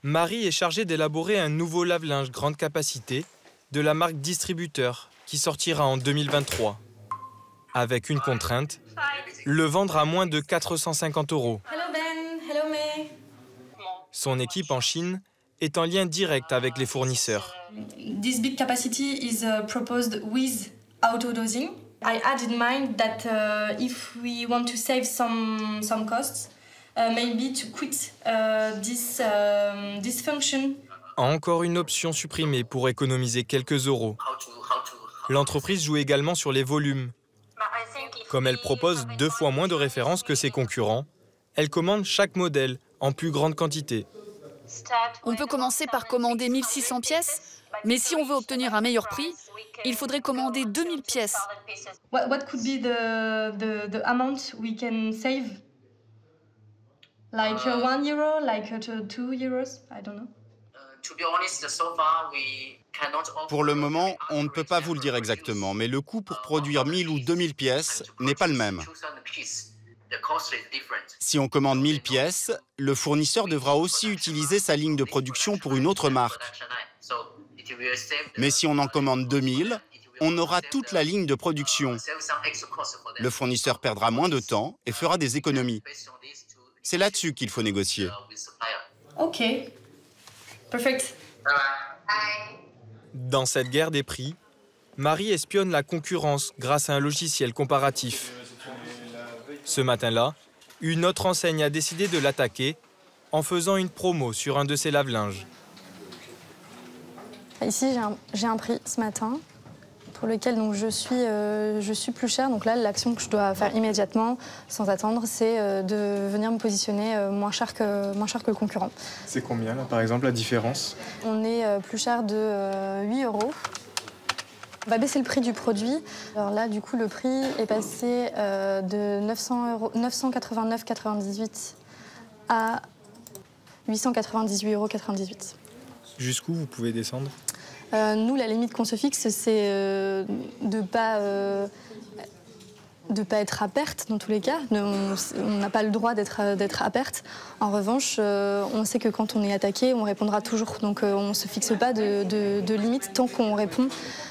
Marie est chargée d'élaborer un nouveau lave-linge grande capacité de la marque Distributeur qui sortira en 2023. Avec une contrainte, le vendre à moins de 450 €. Hello Ben, hello May. Son équipe en Chine est en lien direct avec les fournisseurs. This big capacity is proposed with auto-dosing. I had in mind that if we want to save some costs, maybe to quit this function. Encore une option supprimée pour économiser quelques euros. L'entreprise joue également sur les volumes. Comme elle propose 2 fois moins de références que ses concurrents, elle commande chaque modèle en plus grande quantité. On peut commencer par commander 1600 pièces, mais si on veut obtenir un meilleur prix, il faudrait commander 2000 pièces. What could be the amount we can save? Like 1 euro, like 2 euros, I don't know. Pour le moment, on ne peut pas vous le dire exactement, mais le coût pour produire 1000 ou 2000 pièces n'est pas le même. Si on commande 1000 pièces, le fournisseur devra aussi utiliser sa ligne de production pour une autre marque. Mais si on en commande 2000, on aura toute la ligne de production. Le fournisseur perdra moins de temps et fera des économies. C'est là-dessus qu'il faut négocier. Ok, perfect. Dans cette guerre des prix, Marie espionne la concurrence grâce à un logiciel comparatif. Ce matin-là, une autre enseigne a décidé de l'attaquer en faisant une promo sur un de ses lave-linges. Ici, j'ai un prix ce matin pour lequel donc, je suis plus chère. Donc là, l'action que je dois faire immédiatement, sans attendre, c'est de venir me positionner moins cher que le concurrent. C'est combien, là, par exemple, la différence? On est plus cher de 8 €. On va baisser le prix du produit. Alors là, du coup, le prix est passé de 989,98 à 898,98 €. Jusqu'où vous pouvez descendre? Nous, la limite qu'on se fixe, c'est de pas être à perte dans tous les cas. On n'a pas le droit d'être à perte. En revanche, on sait que quand on est attaqué, on répondra toujours. Donc on ne se fixe pas de limite tant qu'on répond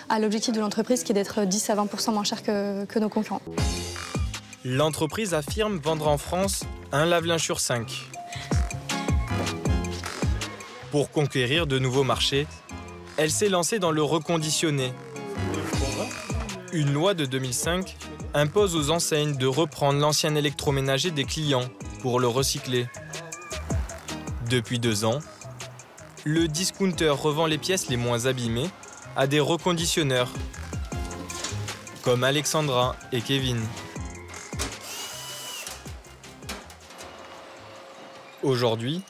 à l'objectif de l'entreprise qui est d'être 10 à 20% moins cher que nos concurrents. L'entreprise affirme vendre en France un lave-linge sur 5. Pour conquérir de nouveaux marchés, elle s'est lancée dans le reconditionné. Une loi de 2005 impose aux enseignes de reprendre l'ancien électroménager des clients pour le recycler. Depuis 2 ans, le discounter revend les pièces les moins abîmées à des reconditionneurs, comme Alexandra et Kevin. Aujourd'hui,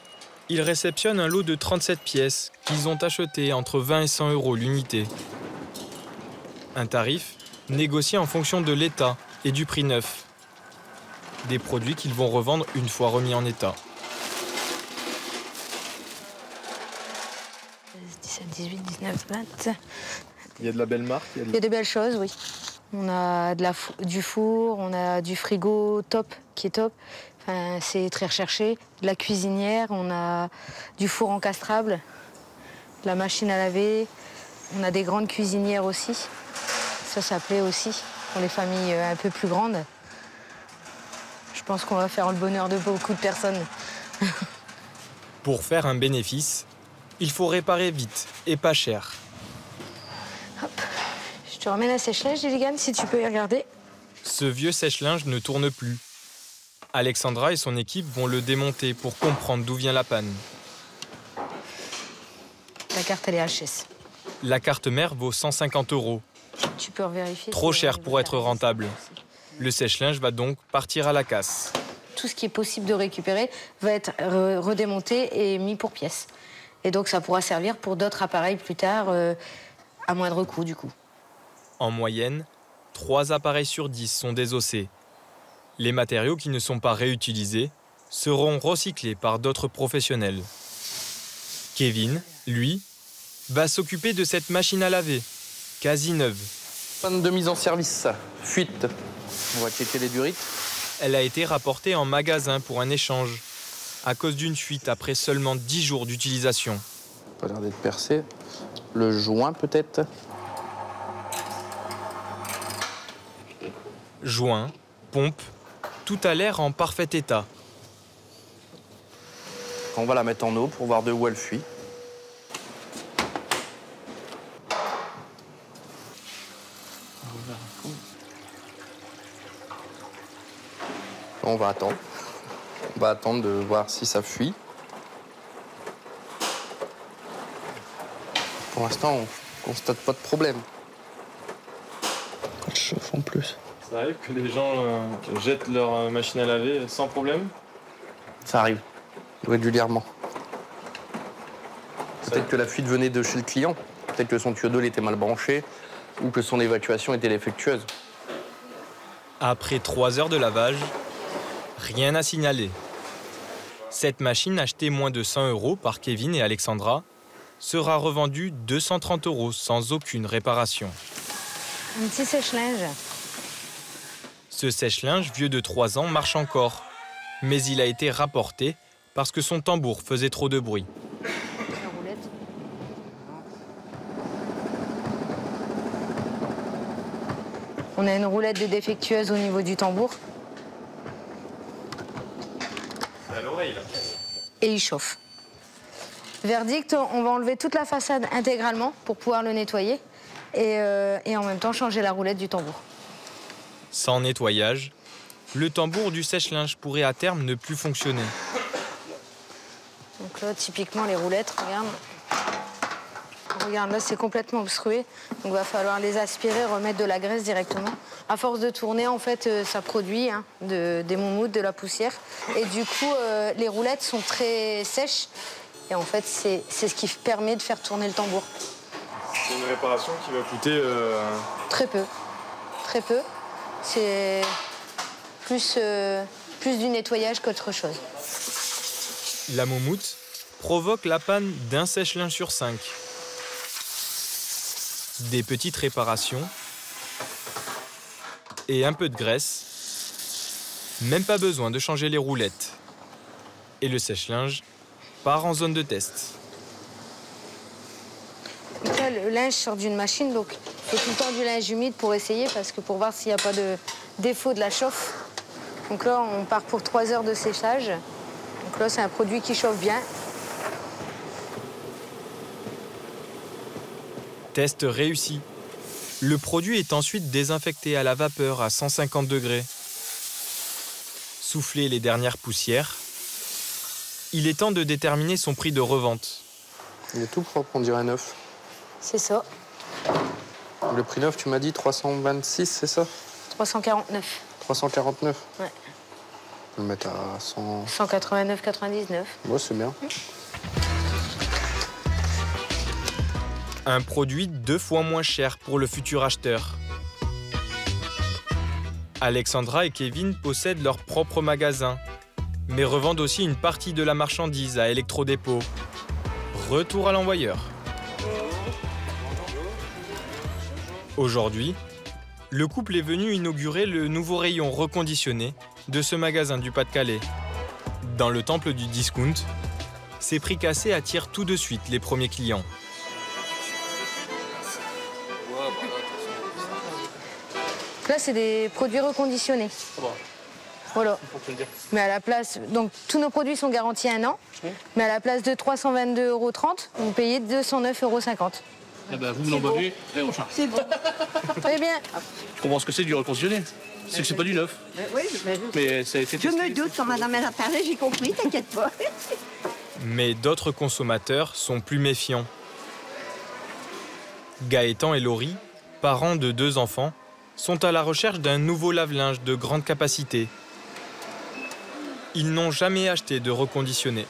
ils réceptionnent un lot de 37 pièces qu'ils ont achetées entre 20 et 100 € l'unité. Un tarif négocié en fonction de l'état et du prix neuf. Des produits qu'ils vont revendre une fois remis en état. 17, 18, 19, 20. Il y a de la belle marque? Il y a de belles choses, oui. On a du four, on a du frigo top, qui est top. Enfin, c'est très recherché. De la cuisinière, on a du four encastrable, de la machine à laver. On a des grandes cuisinières aussi. Ça plaît aussi pour les familles un peu plus grandes. Je pense qu'on va faire le bonheur de beaucoup de personnes. Pour faire un bénéfice, il faut réparer vite et pas cher. Hop. Je te ramène à sèche-linge, Gilligan, si tu peux y regarder. Ce vieux sèche-linge ne tourne plus. Alexandra et son équipe vont le démonter pour comprendre d'où vient la panne. La carte, elle est HS. La carte mère vaut 150 €. Tu peux vérifier. Trop cher pour être rentable. Le sèche-linge va donc partir à la casse. Tout ce qui est possible de récupérer va être redémonté et mis pour pièces. Et donc ça pourra servir pour d'autres appareils plus tard, à moindre coût du coup. En moyenne, 3 appareils sur 10 sont désossés. Les matériaux qui ne sont pas réutilisés seront recyclés par d'autres professionnels. Kevin, lui, va s'occuper de cette machine à laver, quasi neuve. Panne de mise en service, fuite. On va checker les durites. Elle a été rapportée en magasin pour un échange, à cause d'une fuite après seulement 10 jours d'utilisation. Pas l'air d'être percé. Le joint peut-être. Joint, pompe, tout a l'air en parfait état. On va la mettre en eau pour voir de où elle fuit. On va attendre. On va attendre de voir si ça fuit. Pour l'instant, on ne constate pas de problème. Quand je chauffe en plus. Ça arrive que les gens jettent leur machine à laver sans problème? Ça arrive, régulièrement. Peut-être que la fuite venait de chez le client. Peut-être que son tuyau d'eau était mal branché ou que son évacuation était défectueuse. Après 3 heures de lavage, rien à signaler. Cette machine, achetée moins de 100 € par Kevin et Alexandra, sera revendue 230 € sans aucune réparation. Un petit sèche-linge. Ce sèche-linge vieux de 3 ans marche encore, mais il a été rapporté parce que son tambour faisait trop de bruit. On a une roulette de défectueuse au niveau du tambour. C'est à l'oreille, là. Et il chauffe. Verdict, on va enlever toute la façade intégralement pour pouvoir le nettoyer et en même temps changer la roulette du tambour. Sans nettoyage, le tambour du sèche-linge pourrait à terme ne plus fonctionner. Donc là, typiquement, les roulettes, regarde. Regarde, là, c'est complètement obstrué. Donc il va falloir les aspirer, remettre de la graisse directement. À force de tourner, en fait, ça produit des moumoutes, de la poussière. Et du coup, les roulettes sont très sèches. Et en fait, c'est ce qui permet de faire tourner le tambour. C'est une réparation qui va coûter... Très peu. Très peu. C'est plus du nettoyage qu'autre chose. La moumoute provoque la panne d'un sèche-linge sur 5. Des petites réparations et un peu de graisse. Même pas besoin de changer les roulettes. Et le sèche-linge part en zone de test. Donc là, le linge sort d'une machine, donc il faut tout le temps du linge humide pour essayer, parce que pour voir s'il n'y a pas de défaut de la chauffe. Donc là, on part pour 3 heures de séchage. Donc là, c'est un produit qui chauffe bien. Test réussi. Le produit est ensuite désinfecté à la vapeur à 150 degrés. Souffler les dernières poussières. Il est temps de déterminer son prix de revente. Il est tout propre, on dirait neuf. C'est ça. Le prix neuf, tu m'as dit 326, c'est ça? 349. 349? Ouais. On peut le mettre à 100... 189,99. Ouais, c'est bien. Un produit 2 fois moins cher pour le futur acheteur. Alexandra et Kevin possèdent leur propre magasin, mais revendent aussi une partie de la marchandise à Electrodépôt. Retour à l'envoyeur. Aujourd'hui, le couple est venu inaugurer le nouveau rayon reconditionné de ce magasin du Pas-de-Calais. Dans le temple du discount, ces prix cassés attirent tout de suite les premiers clients. Là, c'est des produits reconditionnés. Voilà. Mais à la place, donc tous nos produits sont garantis 1 an, mais à la place de 322,30 €, vous payez 209,50 €. Eh ben, vous me l'envoyez, et on charge. C'est bon. Très bien. Je comprends ce que c'est du reconditionné. C'est que c'est pas du neuf. Oui, Mais ça a été je me doute, quand madame elle a parlé, j'ai compris, t'inquiète pas. Mais d'autres consommateurs sont plus méfiants. Gaëtan et Laurie, parents de 2 enfants, sont à la recherche d'un nouveau lave-linge de grande capacité. Ils n'ont jamais acheté de reconditionné.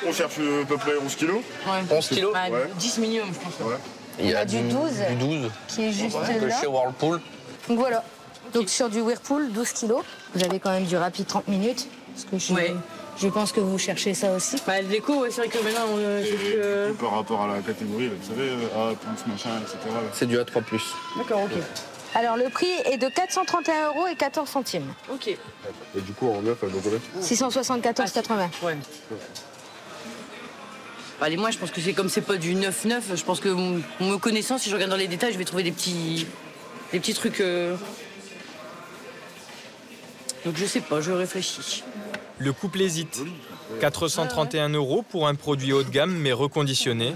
On cherche à peu près 11 kilos. Ouais. 11 kilos Ouais. 10 minimum, je pense. Ouais. Il y a du 12. Du 12. Qui est juste Que là. chez Whirlpool. Donc voilà. Donc sur du Whirlpool, 12 kilos. Vous avez quand même du rapide 30 minutes. Parce que je pense que vous cherchez ça aussi. Bah, le déco, c'est vrai que maintenant, Par rapport à la catégorie, vous savez, A+, machin, etc. C'est du A3+. D'accord, ok. Alors le prix est de 431 € et 14 centimes. Ok. Et du coup, en neuf, elle doit coller 674,80. Ouais. Allez, moi, je pense que c'est comme c'est pas du 9-9, je pense que me connaissant, si je regarde dans les détails, je vais trouver des petits trucs. Donc je sais pas, je réfléchis. Le couple hésite. 431 € pour un produit haut de gamme mais reconditionné,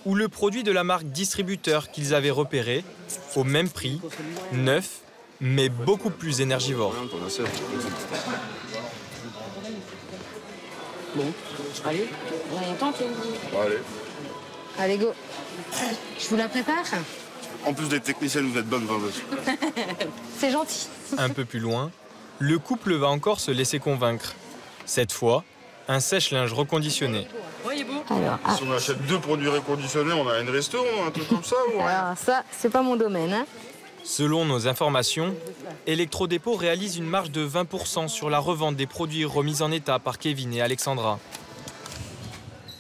ou le produit de la marque distributeur qu'ils avaient repéré, au même prix, neuf, mais beaucoup plus énergivore. Bon, allez, on tente. Allez. Allez, go. Je vous la prépare? En plus d'être technicienne, vous êtes bonne vendeuse. C'est gentil. Un peu plus loin, le couple va encore se laisser convaincre. Cette fois, un sèche-linge reconditionné. Oui, bon. Alors, Si on achète 2 produits reconditionnés, on a un restaurant, un truc comme ça ou rien? alors ça, c'est pas mon domaine. Hein. Selon nos informations, Electrodépôt réalise une marge de 20% sur la revente des produits remis en état par Kevin et Alexandra.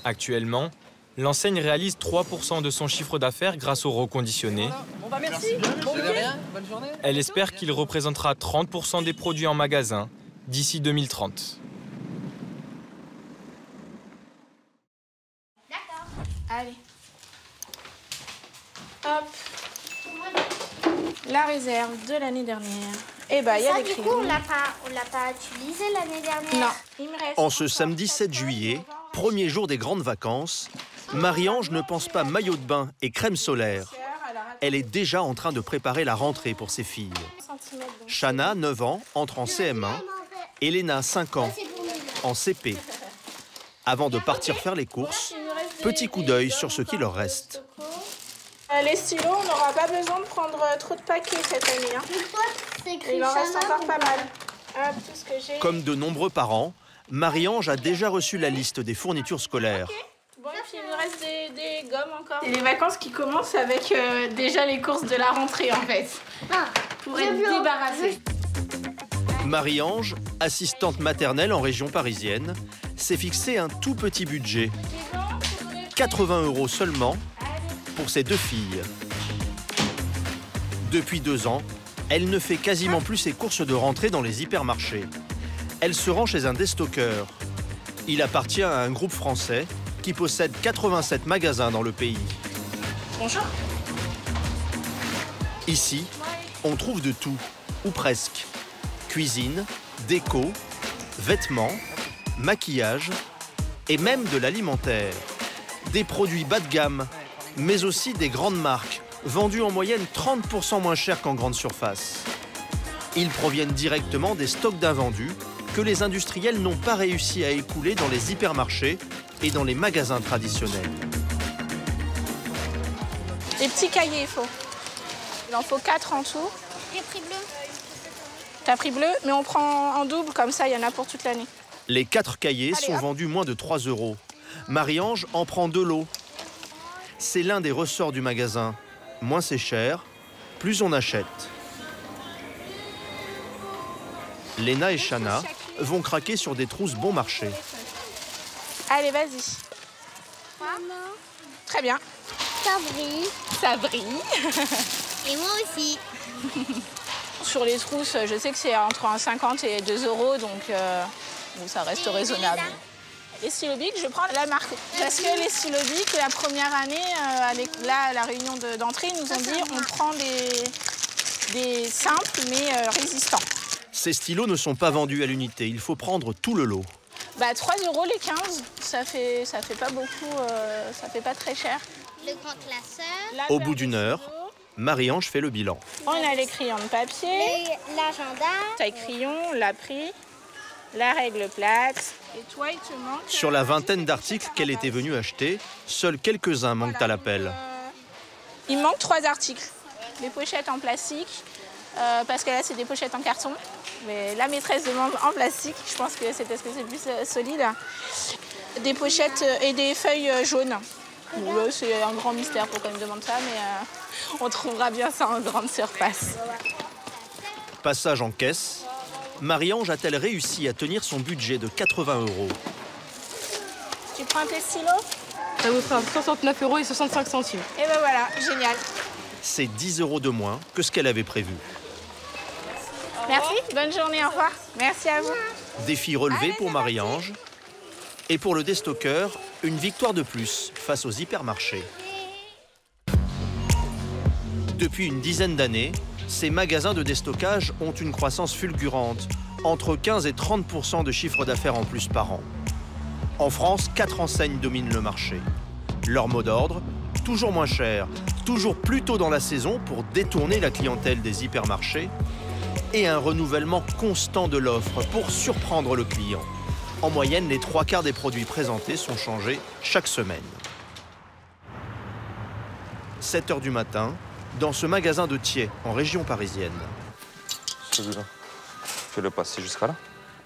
Actuellement, l'enseigne réalise 3% de son chiffre d'affaires grâce au reconditionné. Bon bah merci. Bon week-end. Bonne journée. Elle espère qu'il représentera 30% des produits en magasin d'ici 2030. Allez. Hop. La réserve de l'année dernière. Et bah, il y a Ça, les du crayons. coup, on l'a pas utilisé l'année dernière. Non. Il me reste. En ce samedi 7 juillet, premier jour des grandes vacances, Marie-Ange ne pense pas maillot de bain et crème solaire. Elle est déjà en train de préparer la rentrée pour ses filles. Shana, 9 ans, entre en CM1. Elena, 5 ans, en CP. Avant de partir faire les courses, petit coup d'œil sur ce qui leur reste. Les stylos, on n'aura pas besoin de prendre trop de paquets cette année. Hein. Il en reste encore pas mal. Hop, tout ce que j'ai. Comme de nombreux parents, Marie-Ange a déjà reçu la liste des fournitures scolaires. Bon, et puis il nous reste des gommes encore. C'est les vacances qui commencent avec déjà les courses de la rentrée en fait. Pour être débarrassée. Marie-Ange, assistante maternelle en région parisienne, s'est fixé un tout petit budget. 80 € seulement pour ses 2 filles. Depuis 2 ans, elle ne fait quasiment plus ses courses de rentrée dans les hypermarchés. Elle se rend chez un déstockeur. Il appartient à un groupe français qui possède 87 magasins dans le pays. Bonjour. Ici, on trouve de tout, ou presque. Cuisine, déco, vêtements, maquillage et même de l'alimentaire. Des produits bas de gamme, mais aussi des grandes marques, vendus en moyenne 30% moins cher qu'en grande surface. Ils proviennent directement des stocks d'invendus que les industriels n'ont pas réussi à écouler dans les hypermarchés et dans les magasins traditionnels. Les petits cahiers, il faut. Il en faut 4 en tout. J'ai pris bleu. T'as pris bleu, mais on prend en double, comme ça, il y en a pour toute l'année. Les 4 cahiers sont vendus moins de 3 €. Marie-Ange en prend 2 lots. C'est l'un des ressorts du magasin. Moins c'est cher, plus on achète. Léna et Shana vont craquer sur des trousses bon marché. Allez, vas-y. Très bien. Ça brille. Ça brille. Et moi aussi. Sur les trousses, je sais que c'est entre 1,50 et 2 €, donc bon, ça reste raisonnable. Les stylos Bic, je prends la marque. Parce que les stylos Bic, la première année, là, à la réunion d'entrée, ils nous ont dit on prend des simples mais résistants. Ces stylos ne sont pas vendus à l'unité, il faut prendre tout le lot. Bah 3 € les 15, ça fait pas beaucoup, ça fait pas très cher. Le grand classeur. Au bout d'1 heure, Marie-Ange fait le bilan. On a les crayons de papier, l'agenda, taille crayon, la prix, la règle plate. Et toi, il te manque... Sur la vingtaine d'articles qu'elle était venue acheter, seuls quelques-uns manquent à l'appel. Il manque 3 articles. Des pochettes en plastique, parce que là, c'est des pochettes en carton. Mais la maîtresse demande en plastique. Je pense que c'est parce que c'est plus solide. Des pochettes et des feuilles jaunes. Bon, là, c'est un grand mystère pourquoi il me demande ça, mais on trouvera bien ça en grande surface. Passage en caisse, Marie-Ange a-t-elle réussi à tenir son budget de 80 €? Tu prends tes stylos? Ça vous fera 69,65 €. Et ben voilà, génial. C'est 10 € de moins que ce qu'elle avait prévu. Merci, bonne journée, au revoir. Merci à vous. Défi relevé pour Marie-Ange. Et pour le déstockeur, une victoire de plus face aux hypermarchés. Depuis une dizaine d'années, ces magasins de déstockage ont une croissance fulgurante, entre 15 et 30% de chiffre d'affaires en plus par an. En France, 4 enseignes dominent le marché. Leur mot d'ordre, toujours moins cher, toujours plus tôt dans la saison pour détourner la clientèle des hypermarchés, et un renouvellement constant de l'offre pour surprendre le client. En moyenne, les 3/4 des produits présentés sont changés chaque semaine. 7 h du matin, dans ce magasin de Thiais, en région parisienne. Celui-là, je vais le passer jusqu'à là.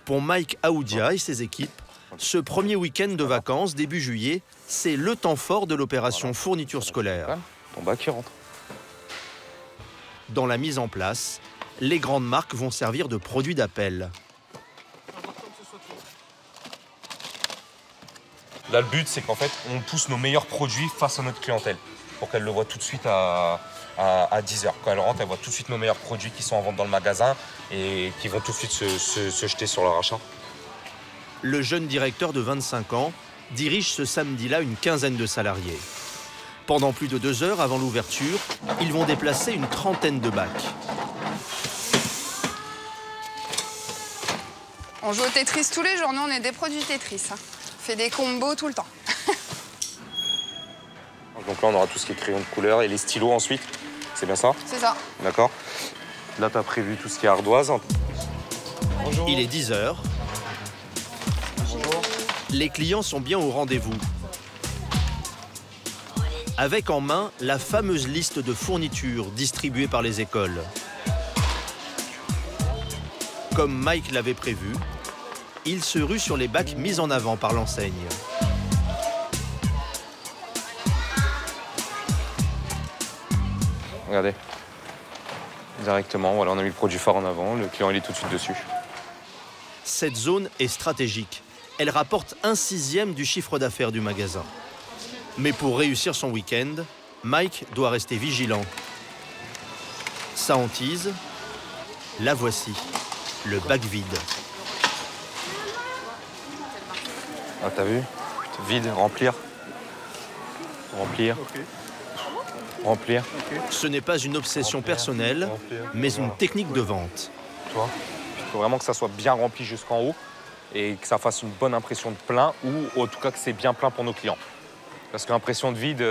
Pour Mike Aoudia et ses équipes, ce premier week-end de vacances, début juillet, c'est le temps fort de l'opération fourniture scolaire. Ton bac qui rentre. Dans la mise en place, les grandes marques vont servir de produits d'appel. Là, le but, c'est qu'en fait, on pousse nos meilleurs produits face à notre clientèle pour qu'elle le voit tout de suite à 10 h. Quand elle rentre, elle voit tout de suite nos meilleurs produits qui sont en vente dans le magasin et qui vont tout de suite se jeter sur leur achat. Le jeune directeur de 25 ans dirige ce samedi-là une quinzaine de salariés. Pendant plus de 2 heures avant l'ouverture, ils vont déplacer une trentaine de bacs. On joue au Tetris tous les jours, nous on est des produits Tetris. On fait des combos tout le temps. Donc là, on aura tout ce qui est crayon de couleur et les stylos ensuite. C'est bien ça? C'est ça. D'accord. Là, tu as prévu tout ce qui est ardoise. Bonjour. Il est 10 h. Bonjour. Les clients sont bien au rendez-vous. Avec en main la fameuse liste de fournitures distribuées par les écoles. Comme Mike l'avait prévu, il se rue sur les bacs mis en avant par l'enseigne. Regardez. Directement, voilà, on a mis le produit phare en avant, le client il est tout de suite dessus. Cette zone est stratégique. Elle rapporte 1/6 du chiffre d'affaires du magasin. Mais pour réussir son week-end, Mike doit rester vigilant. Sa hantise, la voici, le bac vide. Ah, t'as vu? Vide, remplir. Remplir. Remplir. Ce n'est pas une obsession personnelle, mais une technique de vente. Tu vois? Il faut vraiment que ça soit bien rempli jusqu'en haut et que ça fasse une bonne impression de plein ou en tout cas que c'est bien plein pour nos clients. Parce que l'impression de vide,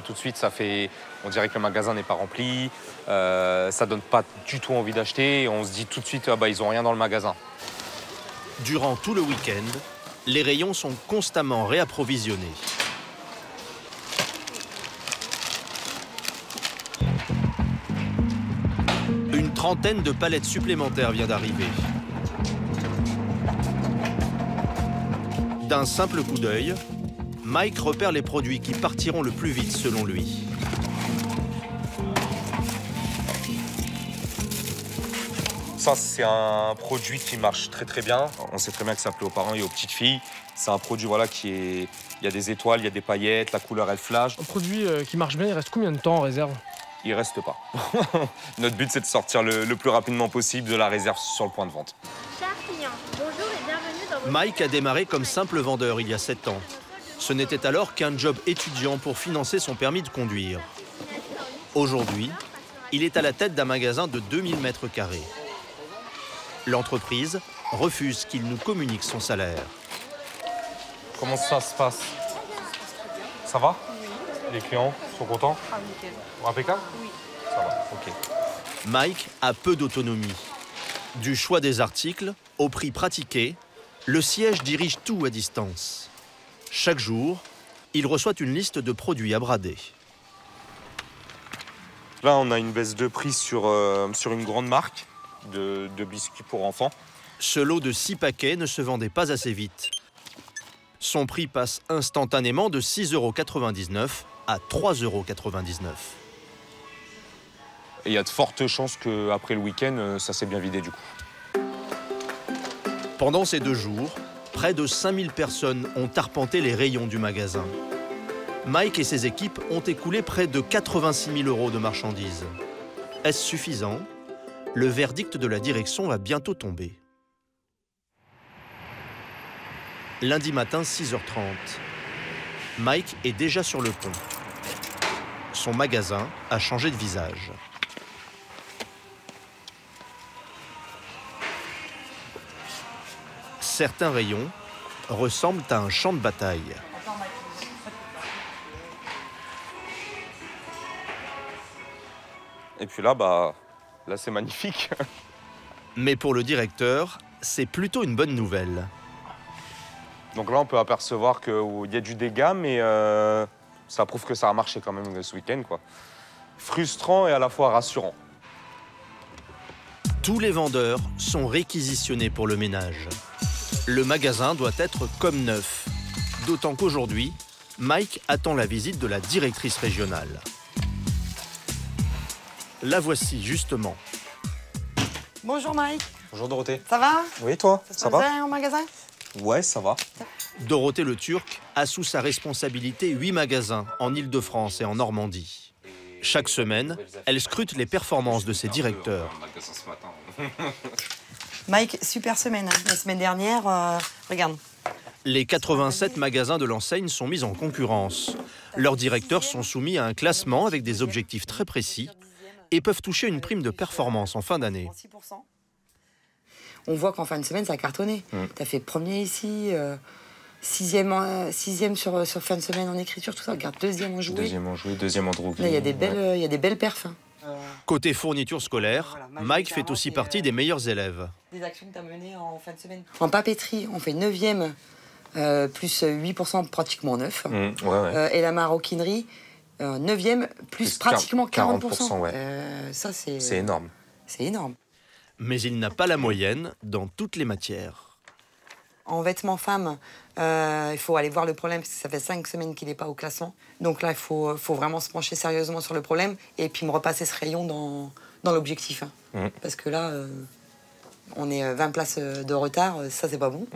tout de suite, ça fait... On dirait que le magasin n'est pas rempli, ça donne pas du tout envie d'acheter et on se dit tout de suite, ils ont rien dans le magasin. Durant tout le week-end, les rayons sont constamment réapprovisionnés. Une trentaine de palettes supplémentaires vient d'arriver. D'un simple coup d'œil, Mike repère les produits qui partiront le plus vite selon lui. Ça, c'est un produit qui marche très très bien. On sait très bien que ça plaît aux parents et aux petites filles. C'est un produit qui est... Il y a des étoiles, il y a des paillettes, la couleur elle flash. Un produit qui marche bien, il reste combien de temps en réserve? Il reste pas. Notre but, c'est de sortir le plus rapidement possible de la réserve sur le point de vente. Chers clients, bonjour et bienvenue dans votre... Mike a démarré comme simple vendeur il y a 7 ans. Ce n'était alors qu'un job étudiant pour financer son permis de conduire. Aujourd'hui, il est à la tête d'un magasin de 2000 mètres carrés. L'entreprise refuse qu'il nous communique son salaire. Comment ça se passe? Ça va? Oui. Les clients sont contents? Ah, nickel. Impeccable? Oui. Ça va, ok. Mike a peu d'autonomie. Du choix des articles au prix pratiqué, le siège dirige tout à distance. Chaque jour, il reçoit une liste de produits à brader. Là, on a une baisse de prix sur une grande marque de biscuits pour enfants. Ce lot de 6 paquets ne se vendait pas assez vite. Son prix passe instantanément de 6,99 € à 3,99 €. Et il y a de fortes chances qu'après le week-end, ça s'est bien vidé du coup. Pendant ces 2 jours, près de 5000 personnes ont arpenté les rayons du magasin. Mike et ses équipes ont écoulé près de 86 000 € de marchandises. Est-ce suffisant? Le verdict de la direction va bientôt tomber. Lundi matin, 6h30. Mike est déjà sur le pont. Son magasin a changé de visage. Certains rayons ressemblent à un champ de bataille. Et puis là, là c'est magnifique. Mais pour le directeur, c'est plutôt une bonne nouvelle. Donc là, on peut apercevoir qu'il y a du dégât, mais ça prouve que ça a marché quand même ce week-end, quoi. Frustrant et à la fois rassurant. Tous les vendeurs sont réquisitionnés pour le ménage. Le magasin doit être comme neuf. D'autant qu'aujourd'hui, Mike attend la visite de la directrice régionale. La voici justement. Bonjour Mike. Bonjour Dorothée. Ça va? Oui, toi? Ça va bien au magasin? Ouais, ça va. Dorothée Le Turc a sous sa responsabilité 8 magasins en Île-de-France et en Normandie. Chaque semaine, elle scrute les performances de ses directeurs. Mike, super semaine. La semaine dernière, regarde. Les 87 magasins de l'enseigne sont mis en concurrence. Leurs directeurs sont soumis à un classement avec des objectifs très précis et peuvent toucher une prime de performance en fin d'année. On voit qu'en fin de semaine, ça a cartonné. Tu as fait premier ici, sixième sur fin de semaine en écriture, tout ça. Regarde, deuxième en jouet. Deuxième en jouet, deuxième en droguerie. Là, il y a des belles perfs. Hein. Côté fourniture scolaire, Mike fait aussi partie des meilleurs élèves. Des actions que tu as menées en fin de semaine. En papeterie, on fait 9e, plus 8% pratiquement 9. Et la maroquinerie, 9e, plus pratiquement 40%. Ça, c'est énorme. C'est énorme. Mais il n'a pas la moyenne dans toutes les matières. En vêtements femmes, il faut aller voir le problème, parce que ça fait 5 semaines qu'il n'est pas au classement. Donc là, il faut vraiment se pencher sérieusement sur le problème et puis me repasser ce rayon dans l'objectif. Hein. Parce que là, on est 20 places de retard, ça, c'est pas bon.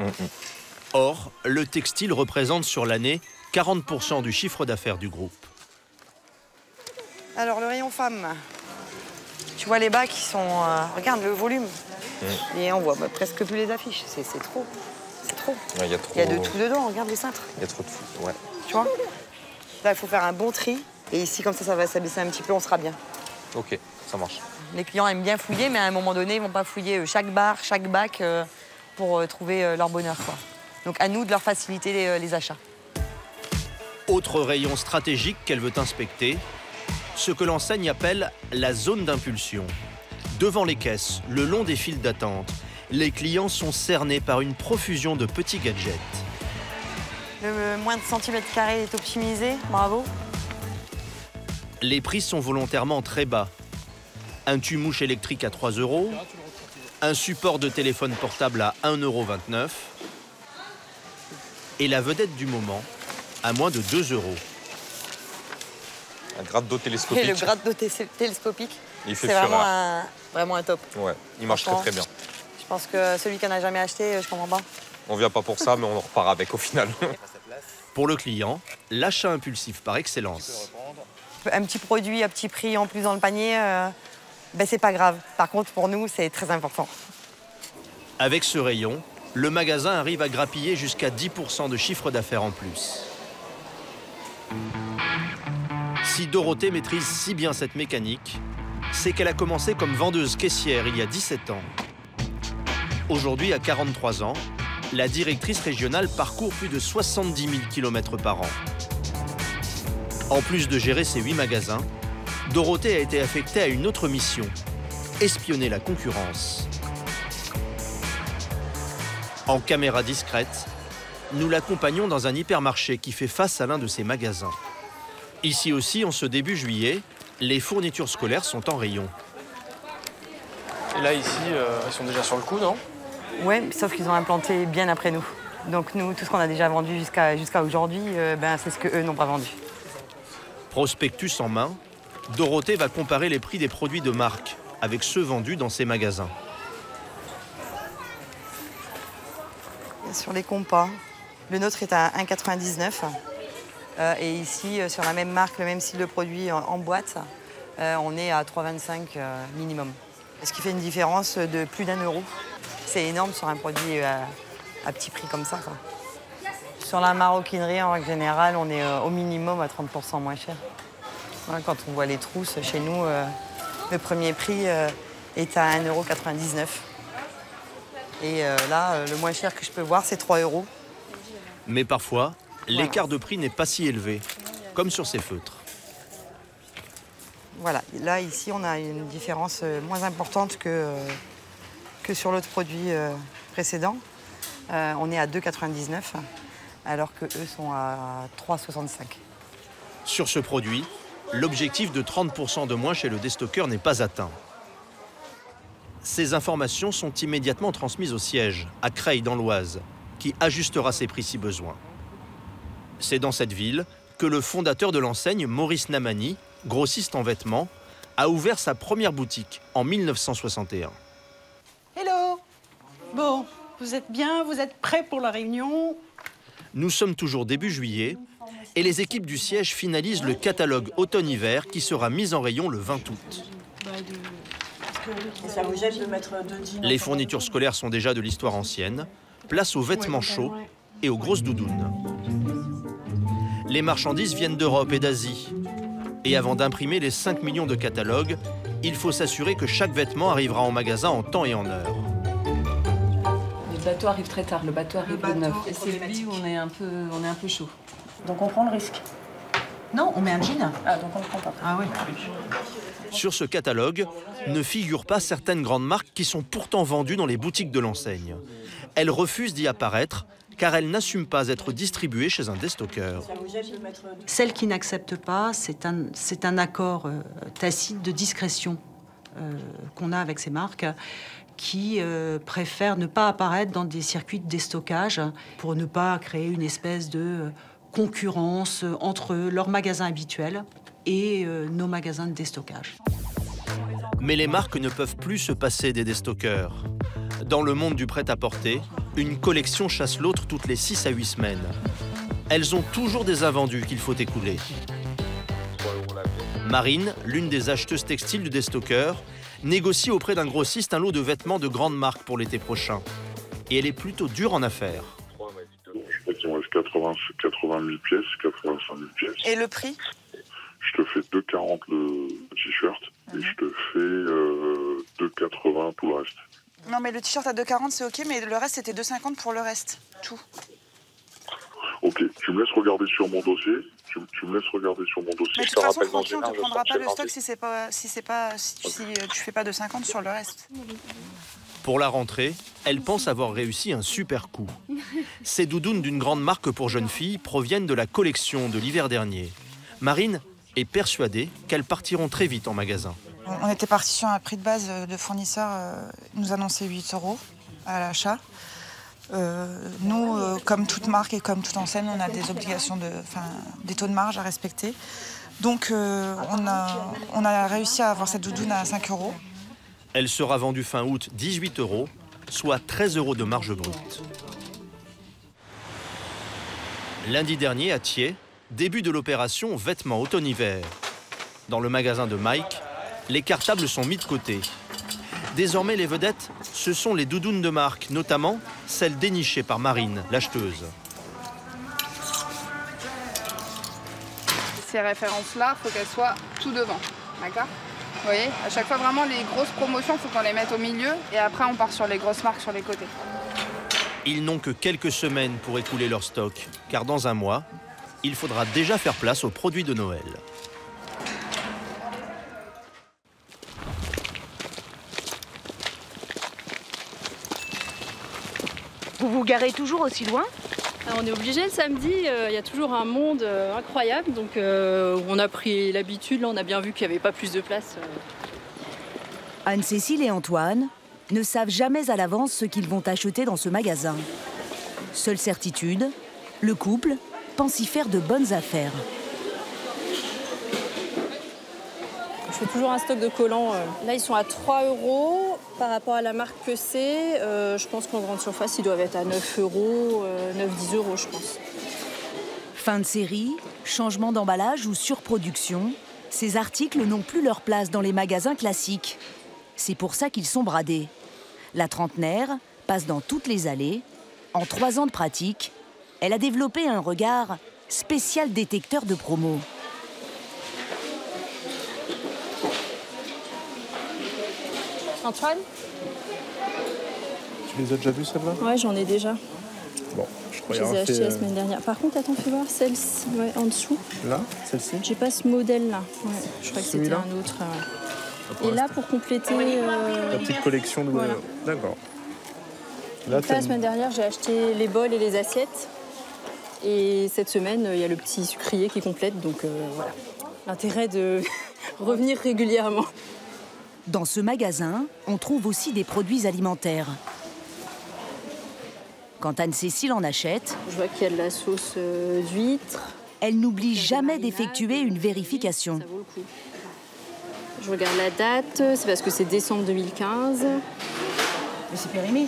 Or, le textile représente sur l'année 40% du chiffre d'affaires du groupe. Alors, le rayon femmes, tu vois les bacs qui sont... regarde le volume. Et on voit presque plus les affiches, c'est trop. C'est trop. Ouais, il y a de tout dedans, regarde les cintres. Il y a trop de fou, ouais. Tu vois? Là, il faut faire un bon tri. Et ici, comme ça va s'abaisser un petit peu, on sera bien. Ok, ça marche. Les clients aiment bien fouiller, mais à un moment donné, ils vont pas fouiller chaque bar, chaque bac pour trouver leur bonheur, quoi. Donc à nous de leur faciliter les achats. Autre rayon stratégique qu'elle veut inspecter, ce que l'enseigne appelle la zone d'impulsion. Devant les caisses, le long des files d'attente, les clients sont cernés par une profusion de petits gadgets. Le moins de centimètres carrés est optimisé, bravo. Les prix sont volontairement très bas. Un tue-mouche électrique à 3 €, un support de téléphone portable à 1,29 € et la vedette du moment à moins de 2 €. Un gratte d'eau télescopique. Et le gratte d'eau télescopique, c'est vraiment un top. Ouais, il marche très bien. Je pense que celui qui n'en a jamais acheté, je comprends pas. On vient pas pour ça, mais on en repart avec au final. Pour le client, l'achat impulsif par excellence. Un petit produit à petit prix en plus dans le panier, c'est pas grave. Par contre, pour nous, c'est très important. Avec ce rayon, le magasin arrive à grappiller jusqu'à 10% de chiffre d'affaires en plus. Si Dorothée maîtrise si bien cette mécanique, c'est qu'elle a commencé comme vendeuse caissière il y a 17 ans. Aujourd'hui, à 43 ans, la directrice régionale parcourt plus de 70 000 km par an. En plus de gérer ses 8 magasins, Dorothée a été affectée à une autre mission, espionner la concurrence. En caméra discrète, nous l'accompagnons dans un hypermarché qui fait face à l'un de ses magasins. Ici aussi, en ce début juillet, les fournitures scolaires sont en rayon. Et là, ici, ils sont déjà sur le coup, non? Ouais, sauf qu'ils ont implanté bien après nous. Donc nous, tout ce qu'on a déjà vendu jusqu'à aujourd'hui, c'est ce qu'eux n'ont pas vendu. Prospectus en main, Dorothée va comparer les prix des produits de marque avec ceux vendus dans ses magasins. Sur les compas, le nôtre est à 1,99 €. Et ici, sur la même marque, le même style de produit en boîte, on est à 3,25 € minimum. Ce qui fait une différence de plus d'1 €. C'est énorme sur un produit à petit prix comme ça, quoi. Sur la maroquinerie, en règle générale, on est au minimum à 30% moins cher. Quand on voit les trousses, chez nous, le premier prix est à 1,99 €. Et là, le moins cher que je peux voir, c'est 3 €. Mais parfois, l'écart de prix n'est pas si élevé, comme sur ces feutres. Voilà, là, ici, on a une différence moins importante que sur l'autre produit précédent. On est à 2,99 €, alors qu'eux sont à 3,65 €. Sur ce produit, l'objectif de 30% de moins chez le déstockeur n'est pas atteint. Ces informations sont immédiatement transmises au siège, à Creil dans l'Oise, qui ajustera ses prix si besoin. C'est dans cette ville que le fondateur de l'enseigne, Maurice Namani, grossiste en vêtements, a ouvert sa première boutique en 1961. Hello! Bon, vous êtes bien? Vous êtes prêts pour la réunion? Nous sommes toujours début juillet et les équipes du siège finalisent le catalogue automne-hiver qui sera mis en rayon le 20 août. Ça vous gêne de mettre 2 jeans? Les fournitures scolaires sont déjà de l'histoire ancienne. Place aux vêtements chauds et aux grosses doudounes. Les marchandises viennent d'Europe et d'Asie. Et avant d'imprimer les 5 millions de catalogues, il faut s'assurer que chaque vêtement arrivera en magasin en temps et en heure. Le bateau arrive très tard, le bateau arrive le 9. Et c'est lui où on est un peu chaud. Donc on prend le risque. Non, on met un jean. Ah, donc on ne prend pas. Ah oui. Sur ce catalogue ne figurent pas certaines grandes marques qui sont pourtant vendues dans les boutiques de l'enseigne. Elles refusent d'y apparaître car elles n'assument pas être distribuées chez un déstockeur. Celles qui n'acceptent pas, c'est un accord tacite de discrétion qu'on a avec ces marques qui préfèrent ne pas apparaître dans des circuits de déstockage pour ne pas créer une espèce de concurrence entre leurs magasins habituels et nos magasins de déstockage. Mais les marques ne peuvent plus se passer des déstockeurs. Dans le monde du prêt-à-porter, une collection chasse l'autre toutes les 6 à 8 semaines. Elles ont toujours des invendus qu'il faut écouler. Marine, l'une des acheteuses textiles du déstockeur, négocie auprès d'un grossiste un lot de vêtements de grande marque pour l'été prochain. Et elle est plutôt dure en affaires. Je crois qu'il me reste 80 000 pièces, 85 000 pièces. Et le prix? Je te fais 2,40 le t-shirt et je te fais 2,80 tout le reste. Non, mais le t-shirt à 2,40 c'est ok, mais le reste c'était 2,50 pour le reste, tout. Ok, tu me laisses regarder sur mon dossier. Tu me laisses regarder sur mon dossier. Mais de toute façon, tranquille, on ne te prendra pas le stock si tu fais pas 2,50 sur le reste. Pour la rentrée, elle pense avoir réussi un super coup. Ces doudounes d'une grande marque pour jeunes filles proviennent de la collection de l'hiver dernier. Marine est persuadée qu'elles partiront très vite en magasin. On était parti sur un prix de base de fournisseur, nous annonçait 8 € à l'achat. Nous, comme toute marque et comme toute enseigne, on a des obligations, des taux de marge à respecter. Donc on a réussi à avoir cette doudoune à 5 €. Elle sera vendue fin août 18 €, soit 13 € de marge brute. Lundi dernier, à Thiers, début de l'opération vêtements automne-hiver. Dans le magasin de Mike, les cartables sont mis de côté. Désormais, les vedettes, ce sont les doudounes de marque, notamment celles dénichées par Marine, l'acheteuse. Ces références-là, il faut qu'elles soient tout devant, d'accord? Vous voyez, à chaque fois, vraiment, les grosses promotions, il faut qu'on les mette au milieu et après, on part sur les grosses marques sur les côtés. Ils n'ont que quelques semaines pour écouler leur stock, car dans un mois, il faudra déjà faire place aux produits de Noël. Vous vous garez toujours aussi loin? On est obligé le samedi, il y a toujours un monde incroyable, donc on a pris l'habitude, là on a bien vu qu'il n'y avait pas plus de place. Anne-Cécile et Antoine ne savent jamais à l'avance ce qu'ils vont acheter dans ce magasin. Seule certitude, le couple pense y faire de bonnes affaires. Je fais toujours un stock de collants. Là, ils sont à 3 € par rapport à la marque que c'est. Je pense qu'en grande surface, ils doivent être à 9 €, 9-10 €, je pense. Fin de série, changement d'emballage ou surproduction, ces articles n'ont plus leur place dans les magasins classiques. C'est pour ça qu'ils sont bradés. La trentenaire passe dans toutes les allées. En 3 ans de pratique, elle a développé un regard spécial détecteur de promo. Antoine? Tu les as déjà vues, celles-là? Ouais, j'en ai déjà. Bon, je crois Je les ai achetées la semaine dernière. Par contre, attends, fais voir celle-ci, ouais, en dessous. Là, celle-ci? J'ai pas ce modèle-là. Ouais, je crois que c'était un autre. Et là, pour compléter... La petite collection de... Voilà. D'accord. Là, la semaine dernière, j'ai acheté les bols et les assiettes. Et cette semaine, il y a le petit sucrier qui complète. Donc voilà, l'intérêt de revenir régulièrement. Dans ce magasin, on trouve aussi des produits alimentaires. Quand Anne-Cécile en achète, je vois qu'il y a de la sauce d'huître. Elle n'oublie jamais d'effectuer une vérification. Ça vaut le coup. Je regarde la date, c'est parce que c'est décembre 2015. Mais c'est périmé.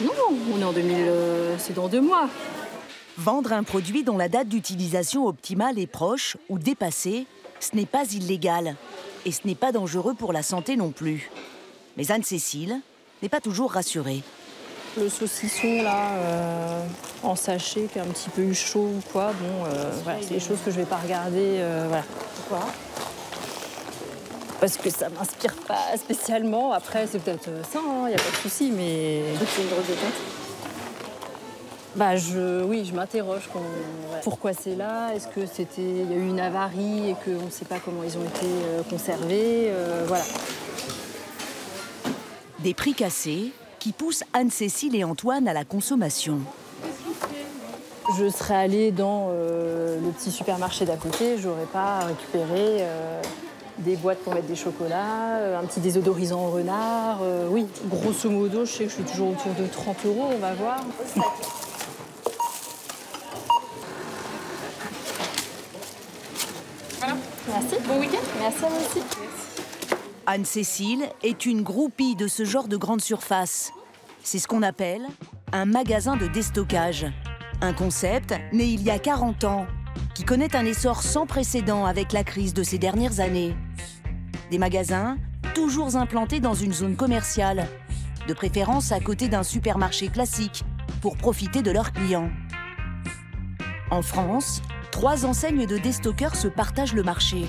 Non, on est en 2000, c'est dans 2 mois. Vendre un produit dont la date d'utilisation optimale est proche ou dépassée, ce n'est pas illégal. Et ce n'est pas dangereux pour la santé non plus. Mais Anne-Cécile n'est pas toujours rassurée. Le saucisson, là, en sachet, qui a un petit peu eu chaud ou quoi, bon, voilà, c'est des choses que je vais pas regarder, voilà. Pourquoi? Parce que ça m'inspire pas spécialement. Après, c'est peut-être ça, il n'y a pas de souci, mais... C'est une drôle de tête. Bah, oui, je m'interroge. Pourquoi c'est là? Est-ce que il y a eu une avarie et qu'on ne sait pas comment ils ont été conservés? Voilà. Des prix cassés qui poussent Anne-Cécile et Antoine à la consommation. Je serais allée dans le petit supermarché d'à côté, j'aurais pas récupéré des boîtes pour mettre des chocolats, un petit désodorisant au renard. Oui, grosso modo, je sais que je suis toujours autour de 30 €, on va voir. Voilà. Merci. Bon week-end. Merci à vous aussi. Anne-Cécile est une groupie de ce genre de grande surface. C'est ce qu'on appelle un magasin de déstockage. Un concept né il y a 40 ans, qui connaît un essor sans précédent avec la crise de ces dernières années. Des magasins toujours implantés dans une zone commerciale, de préférence à côté d'un supermarché classique, pour profiter de leurs clients. En France, 3 enseignes de déstockeurs se partagent le marché.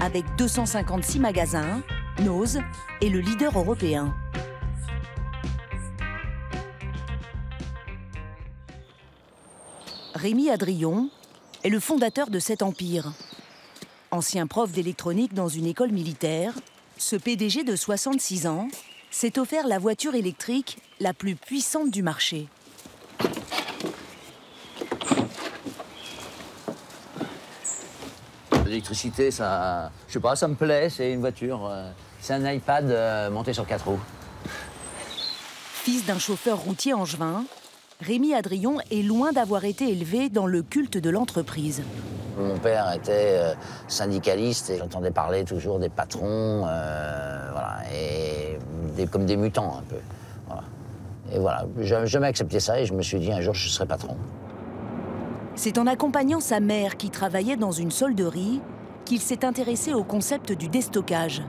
Avec 256 magasins, Noz est le leader européen. Rémi Adrion est le fondateur de cet empire. Ancien prof d'électronique dans une école militaire, ce PDG de 66 ans s'est offert la voiture électrique la plus puissante du marché. L'électricité, ça, je sais pas, ça me plaît, c'est une voiture. C'est un iPad monté sur 4 roues. Fils d'un chauffeur routier angevin, Rémi Adrion est loin d'avoir été élevé dans le culte de l'entreprise. Mon père était syndicaliste et j'entendais parler toujours des patrons, voilà, et comme des mutants un peu. Voilà. Et voilà, j'ai jamais accepté ça et je me suis dit un jour je serai patron. C'est en accompagnant sa mère qui travaillait dans une solderie qu'il s'est intéressé au concept du déstockage.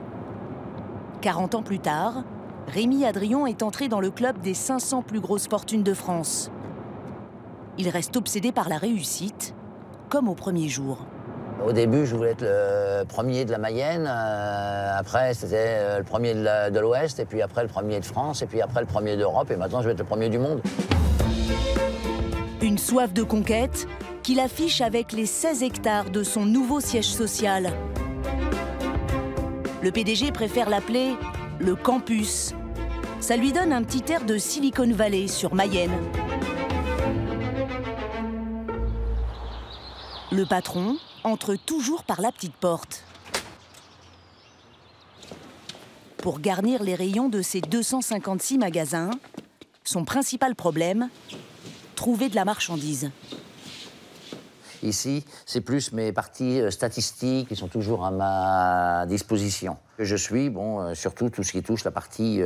40 ans plus tard, Rémi Adrion est entré dans le club des 500 plus grosses fortunes de France. Il reste obsédé par la réussite, comme au premier jour. Au début, je voulais être le premier de la Mayenne, après c'était le premier de l'Ouest, et puis après le premier de France, et puis après le premier d'Europe, et maintenant je vais être le premier du monde. Une soif de conquête qu'il affiche avec les 16 hectares de son nouveau siège social. Le PDG préfère l'appeler le campus. Ça lui donne un petit air de Silicon Valley sur Mayenne. Le patron entre toujours par la petite porte. Pour garnir les rayons de ses 256 magasins, son principal problème, trouver de la marchandise. Ici, c'est plus mes parties statistiques qui sont toujours à ma disposition. Je suis, surtout tout ce qui touche la partie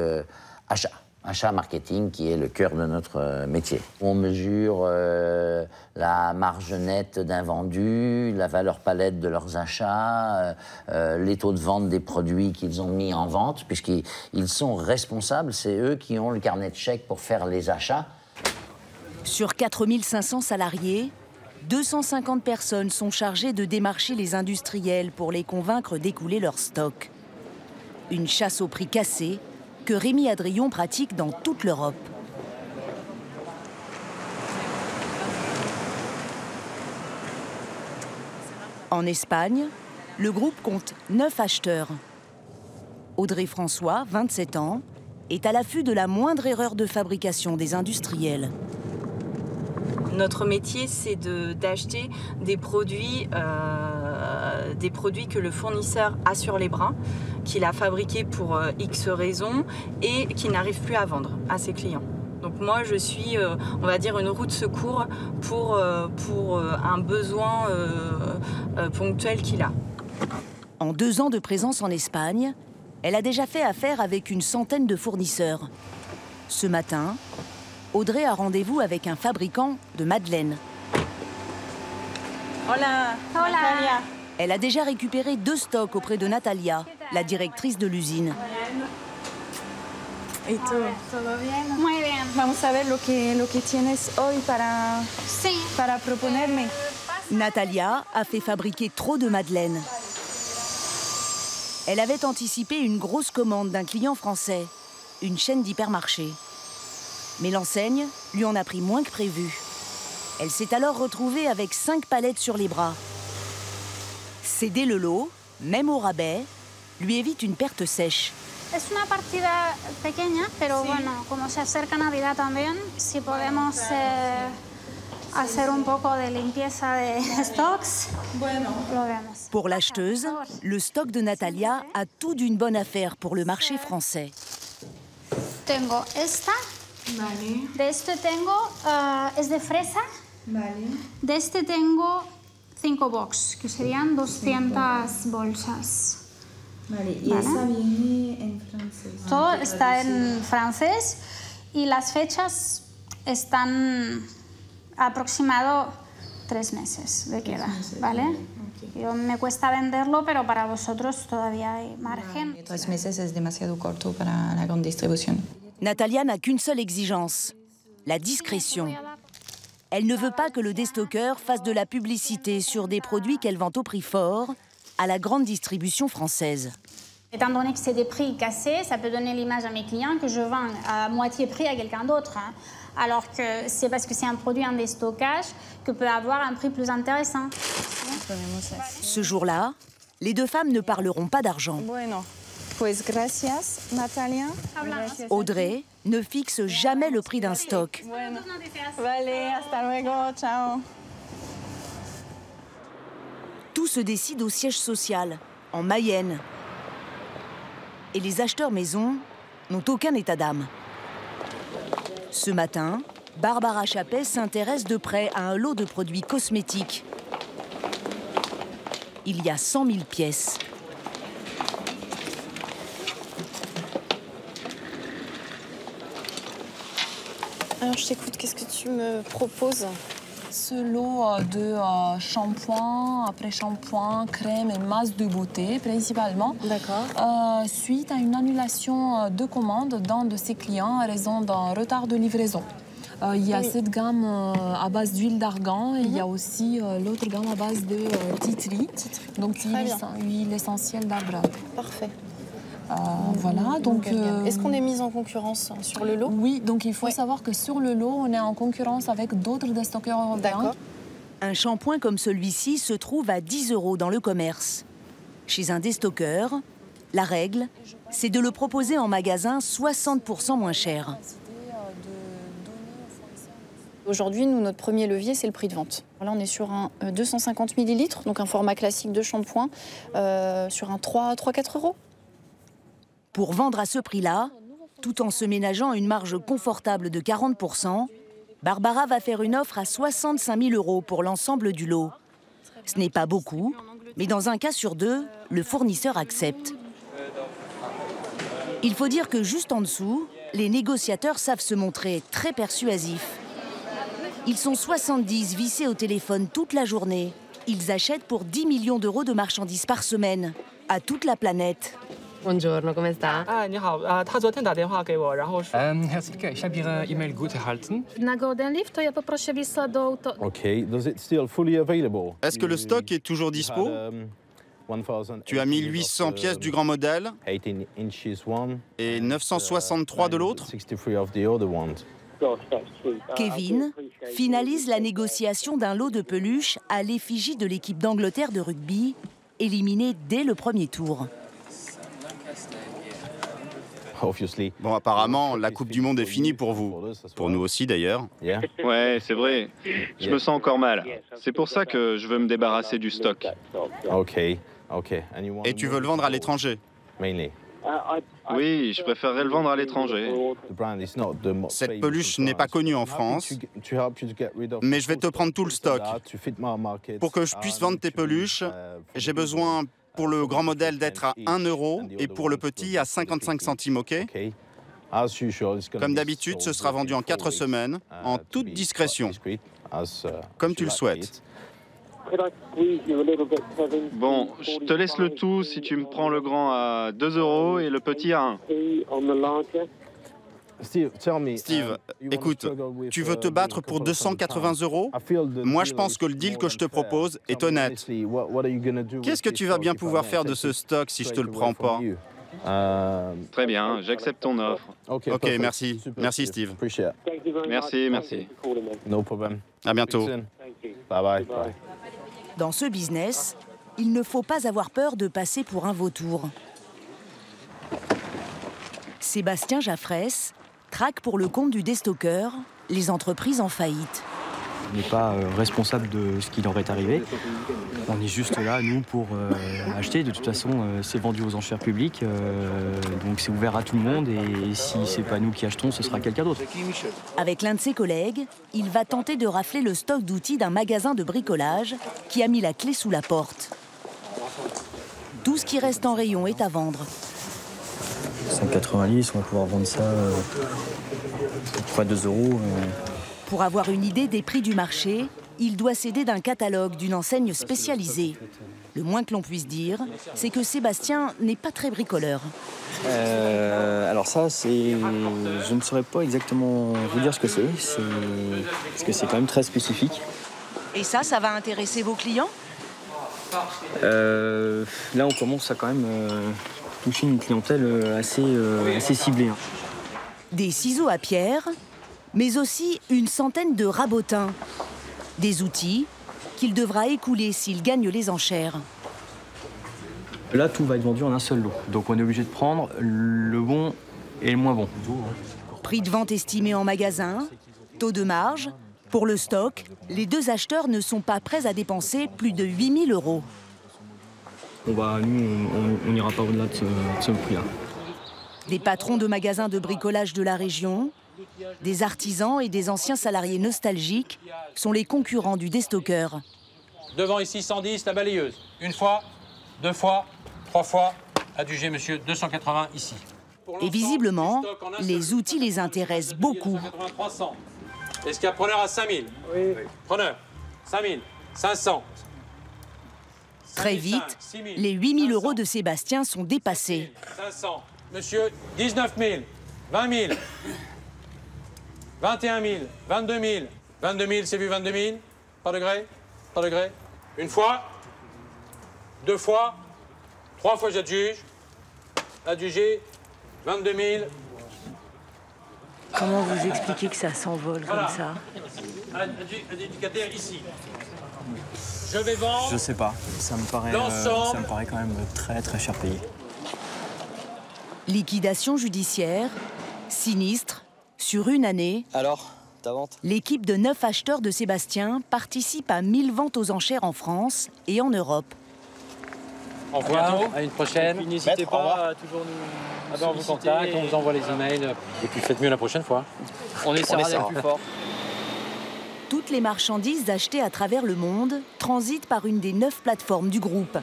achat marketing, qui est le cœur de notre métier. On mesure la marge nette d'un vendu, la valeur palette de leurs achats, les taux de vente des produits qu'ils ont mis en vente, puisqu'ils sont responsables, c'est eux qui ont le carnet de chèques pour faire les achats. Sur 4500 salariés, 250 personnes sont chargées de démarcher les industriels pour les convaincre d'écouler leur stock. Une chasse au prix cassé que Rémi Adrion pratique dans toute l'Europe. En Espagne, le groupe compte 9 acheteurs. Audrey François, 27 ans, est à l'affût de la moindre erreur de fabrication des industriels. Notre métier, c'est d'acheter des produits que le fournisseur a sur les bras, qu'il a fabriqués pour X raisons et qu'il n'arrive plus à vendre à ses clients. Donc moi, je suis, on va dire, une roue de secours pour un besoin ponctuel qu'il a. En 2 ans de présence en Espagne, elle a déjà fait affaire avec une centaine de fournisseurs. Ce matin, Audrey a rendez-vous avec un fabricant de madeleines. Hola, Natalia. Elle a déjà récupéré 2 stocks auprès de Natalia, la directrice de l'usine. ¿Y tú? ¿Todo bien? Muy bien. Vamos a ver lo que tienes hoy para proponerme. Natalia a fait fabriquer trop de madeleines. Elle avait anticipé une grosse commande d'un client français, une chaîne d'hypermarchés. Mais l'enseigne lui en a pris moins que prévu. Elle s'est alors retrouvée avec 5 palettes sur les bras. Céder le lot, même au rabais, lui évite une perte sèche. Es una partida pequeña, pero bueno, como se acerca Navidad también, si podemos hacer un poco de limpieza de stocks, lo vemos. Pour l'acheteuse, le stock de Natalia a tout d'une bonne affaire pour le marché français. Tengo esta. Vale. De este tengo, es de fresa. Vale. De este tengo 5 box, que serían 200 bolsas. Vale, y esa viene en francés. Todo está en francés y las fechas están aproximado 3 meses de queda, ¿vale? Okay. Yo me cuesta venderlo, pero para vosotros todavía hay margen. 3 meses es demasiado corto para la grande distribución. Natalia n'a qu'une seule exigence, la discrétion. Elle ne veut pas que le déstockeur fasse de la publicité sur des produits qu'elle vend au prix fort à la grande distribution française. Étant donné que c'est des prix cassés, ça peut donner l'image à mes clients que je vends à moitié prix à quelqu'un d'autre. Hein. Alors que c'est parce que c'est un produit en déstockage que peut avoir un prix plus intéressant. Ce jour-là, les 2 femmes ne parleront pas d'argent. Bueno, pues gracias, Natalia. Audrey ne fixe jamais le prix d'un stock. Bueno. Vale, hasta luego, ciao. Tout se décide au siège social, en Mayenne. Et les acheteurs maison n'ont aucun état d'âme. Ce matin, Barbara Chappet s'intéresse de près à un lot de produits cosmétiques. Il y a 100 000 pièces. Alors je t'écoute, qu'est-ce que tu me proposes? Ce lot de shampoing, après-shampoing, crème et masque de beauté principalement. D'accord. Suite à une annulation de commande d'un de ses clients à raison d'un retard de livraison. Il y a cette gamme à base d'huile d'argan et il y a aussi l'autre gamme à base de titri. Donc huile essentielle d'arbre. Parfait. Voilà, donc... Est-ce qu'on est mis en concurrence sur le lot? Oui, donc il faut savoir que sur le lot, on est en concurrence avec d'autres déstockeurs européens. Un shampoing comme celui-ci se trouve à 10 € dans le commerce. Chez un déstockeur, la règle, c'est de le proposer en magasin 60% moins cher. Aujourd'hui, nous, notre premier levier, c'est le prix de vente. Là, on est sur un 250 ml, donc un format classique de shampoing, sur un 3-4 €. Pour vendre à ce prix-là, tout en se ménageant une marge confortable de 40%, Barbara va faire une offre à 65 000 € pour l'ensemble du lot. Ce n'est pas beaucoup, mais dans un cas sur deux, le fournisseur accepte. Il faut dire que juste en dessous, les négociateurs savent se montrer très persuasifs. Ils sont 70 vissés au téléphone toute la journée. Ils achètent pour 10 millions d'euros de marchandises par semaine, à toute la planète. Buongiorno, come sta? 你好，他昨天打电话给我，然后说 Herr Silke, ich habe Ihre E-Mail gut erhalten. Na Golden Leaf, to ja poproszę lista do auto. Okay, does it still fully available? Est-ce que le stock est toujours dispo? Tu as 1800 pièces du grand modèle et 963 de l'autre. Kevin finalise la négociation d'un lot de peluches à l'effigie de l'équipe d'Angleterre de rugby, éliminée dès le premier tour. Bon, apparemment, la Coupe du Monde est finie pour vous. Pour nous aussi, d'ailleurs. Ouais, c'est vrai. Je me sens encore mal. C'est pour ça que je veux me débarrasser du stock. Et tu veux le vendre à l'étranger? Oui, je préférerais le vendre à l'étranger. Cette peluche n'est pas connue en France, mais je vais te prendre tout le stock. Pour que je puisse vendre tes peluches, j'ai besoin pour le grand modèle d'être à 1 € et pour le petit à 55 centimes, ok? Comme d'habitude, ce sera vendu en 4 semaines, en toute discrétion, comme tu le souhaites. Bon, je te laisse le tout si tu me prends le grand à 2 € et le petit à 1. Steve, écoute, tu veux te battre pour 280 €? Moi, je pense que le deal que je te propose est honnête. Qu'est-ce que tu vas bien pouvoir faire de ce stock si je te le prends pas? Très bien, j'accepte ton offre. Ok, merci. Merci, Steve. Merci, merci. À bientôt. Bye bye. Dans ce business, il ne faut pas avoir peur de passer pour un vautour. Sébastien Jaffresse traque pour le compte du déstockeur les entreprises en faillite. On n'est pas responsable de ce qui leur est arrivé. On est juste là, nous, pour acheter. De toute façon, c'est vendu aux enchères publiques, donc c'est ouvert à tout le monde. Et si c'est pas nous qui achetons, ce sera quelqu'un d'autre. Avec l'un de ses collègues, il va tenter de rafler le stock d'outils d'un magasin de bricolage qui a mis la clé sous la porte. Tout ce qui reste en rayon est à vendre. 5,90, on va pouvoir vendre ça pour 2 €. Pour avoir une idée des prix du marché, il doit s'aider d'un catalogue d'une enseigne spécialisée. Le moins que l'on puisse dire, c'est que Sébastien n'est pas très bricoleur. Alors ça, je ne saurais pas exactement vous dire ce que c'est, parce que c'est quand même très spécifique. Et ça va intéresser vos clients? Là, on commence à quand même toucher une clientèle assez ciblée. Des ciseaux à pierre, mais aussi une centaine de rabotins. Des outils qu'il devra écouler s'il gagne les enchères. Là, tout va être vendu en un seul lot. Donc on est obligé de prendre le bon et le moins bon. Prix de vente estimé en magasin, taux de marge. Pour le stock, les deux acheteurs ne sont pas prêts à dépenser plus de 8 000 €. Nous, on n'ira pas au-delà de ce prix-là. Des patrons de magasins de bricolage de la région, des artisans et des anciens salariés nostalgiques sont les concurrents du déstockeur. Devant ici, 110, la balayeuse. 1 fois, 2 fois, 3 fois. Adjugé, monsieur, 280 ici. Et visiblement, les outils les intéressent beaucoup. 300. Est-ce qu'il y a preneur à 5000? Oui. Preneur, 5000, 500. Très vite, les 8 000 € de Sébastien sont dépassés. 500. Monsieur, 19 000, 20 000, 21 000, 22 000. 22 000, c'est vu 22 000. Pas de gré, pas de gré. 1 fois, 2 fois, 3 fois j'adjuge. Adjugé, 22 000. Comment vous expliquez que ça s'envole comme ça? Adjudicataire ici. Je vais vendre. Je sais pas. Ça me paraît quand même très très cher payé. Liquidation judiciaire, sinistre, sur une année. Alors, ta vente? L'équipe de 9 acheteurs de Sébastien participe à 1000 ventes aux enchères en France et en Europe. Au revoir, à une prochaine. N'hésitez pas à toujours nous on vous contacte, on vous envoie les emails. Et puis faites mieux la prochaine fois. On essaiera d'être plus fort. Toutes les marchandises achetées à travers le monde transitent par une des 9 plateformes du groupe.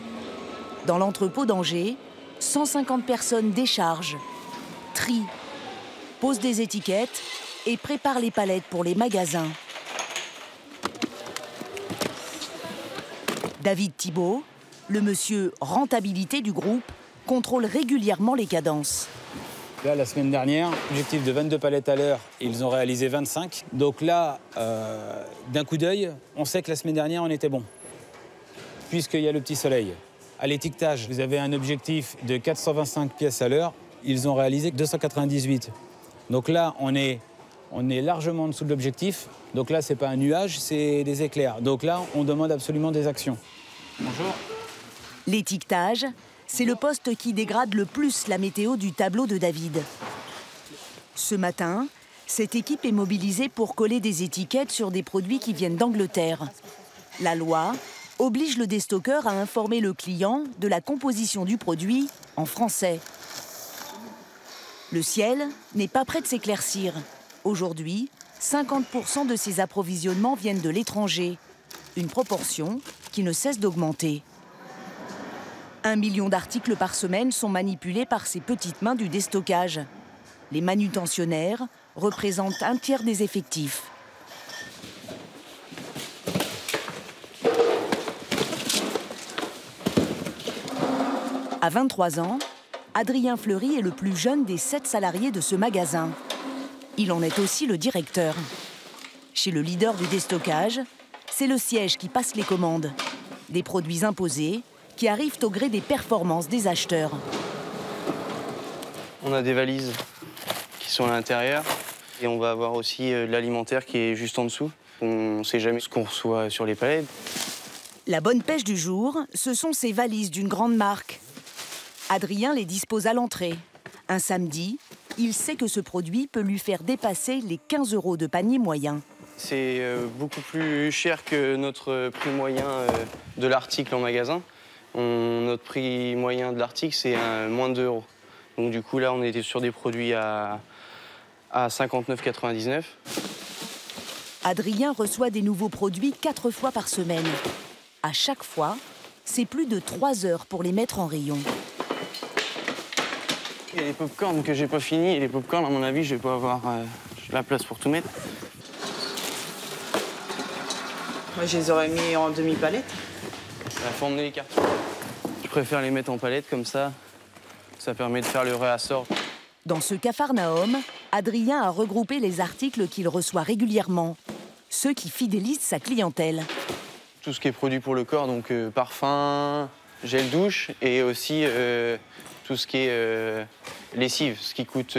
Dans l'entrepôt d'Angers, 150 personnes déchargent, trient, posent des étiquettes et préparent les palettes pour les magasins. David Thibault, le monsieur rentabilité du groupe, contrôle régulièrement les cadences. Là, la semaine dernière, objectif de 22 palettes à l'heure, ils ont réalisé 25. Donc là, d'un coup d'œil, on sait que la semaine dernière, on était bon, puisqu'il y a le petit soleil. À l'étiquetage, vous avez un objectif de 425 pièces à l'heure, ils ont réalisé 298. Donc là, on est largement en dessous de l'objectif. Donc là, c'est pas un nuage, c'est des éclairs. Donc là, on demande absolument des actions. Bonjour. L'étiquetage, c'est le poste qui dégrade le plus la météo du tableau de David. Ce matin, cette équipe est mobilisée pour coller des étiquettes sur des produits qui viennent d'Angleterre. La loi oblige le déstockeur à informer le client de la composition du produit en français. Le ciel n'est pas prêt de s'éclaircir. Aujourd'hui, 50% de ces approvisionnements viennent de l'étranger, une proportion qui ne cesse d'augmenter. 1 million d'articles par semaine sont manipulés par ces petites mains du déstockage. Les manutentionnaires représentent un tiers des effectifs. À 23 ans, Adrien Fleury est le plus jeune des 7 salariés de ce magasin. Il en est aussi le directeur. Chez le leader du déstockage, c'est le siège qui passe les commandes. Des produits imposés qui arrivent au gré des performances des acheteurs. On a des valises qui sont à l'intérieur et on va avoir aussi de l'alimentaire qui est juste en dessous. On ne sait jamais ce qu'on reçoit sur les palettes. La bonne pêche du jour, ce sont ces valises d'une grande marque. Adrien les dispose à l'entrée. Un samedi, il sait que ce produit peut lui faire dépasser les 15 € de panier moyen. C'est beaucoup plus cher que notre prix moyen de l'article en magasin. Notre prix moyen de l'article, c'est moins de 2 €. Donc du coup, là, on était sur des produits à 59,99 €. Adrien reçoit des nouveaux produits 4 fois par semaine. À chaque fois, c'est plus de 3 heures pour les mettre en rayon. Il y a les pop-corn que j'ai pas fini. Et les pop-corn, à mon avis, je vais pas avoir la place pour tout mettre. Moi, je les aurais mis en demi-palette. La forme des cartons. Je préfère les mettre en palette comme ça. Ça permet de faire le réassort. Dans ce Capharnaüm, Adrien a regroupé les articles qu'il reçoit régulièrement, ceux qui fidélisent sa clientèle. Tout ce qui est produit pour le corps, donc parfum, gel douche et aussi tout ce qui est lessive, ce qui coûte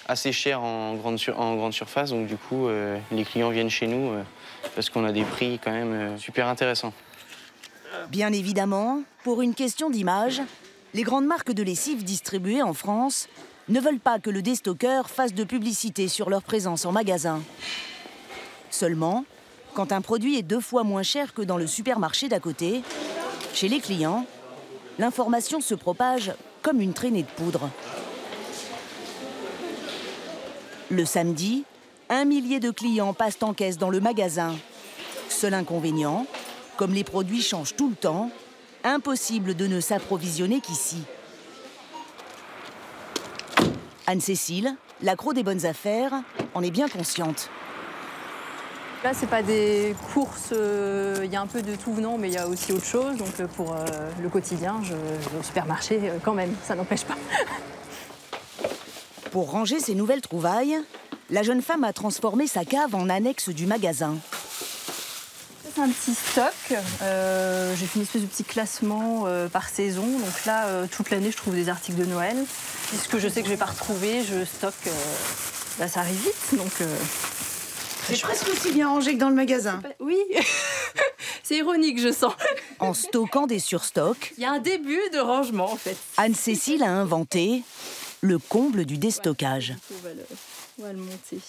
assez cher en grande surface. Donc du coup, les clients viennent chez nous parce qu'on a des prix quand même super intéressants. Bien évidemment, pour une question d'image, les grandes marques de lessive distribuées en France ne veulent pas que le déstockeur fasse de publicité sur leur présence en magasin. Seulement, quand un produit est 2 fois moins cher que dans le supermarché d'à côté, chez les clients, l'information se propage comme une traînée de poudre. Le samedi, 1 millier de clients passent en caisse dans le magasin. Seul inconvénient, comme les produits changent tout le temps, impossible de ne s'approvisionner qu'ici. Anne-Cécile, l'accro des bonnes affaires, en est bien consciente. Là, c'est pas des courses, il y a un peu de tout venant, mais il y a aussi autre chose. Donc pour le quotidien, je vais au supermarché quand même, ça n'empêche pas. Pour ranger ses nouvelles trouvailles, la jeune femme a transformé sa cave en annexe du magasin. C'est un petit stock. J'ai fait une espèce de petit classement par saison. Donc là, toute l'année, je trouve des articles de Noël. Puisque je sais que je ne vais pas retrouver, je stocke. Là, ça arrive vite, donc... C'est presque aussi bien rangé que dans le magasin. Oui, c'est ironique, je sens. En stockant des surstocks, il y a un début de rangement, en fait. Anne-Cécile a inventé le comble du déstockage. On va le monter.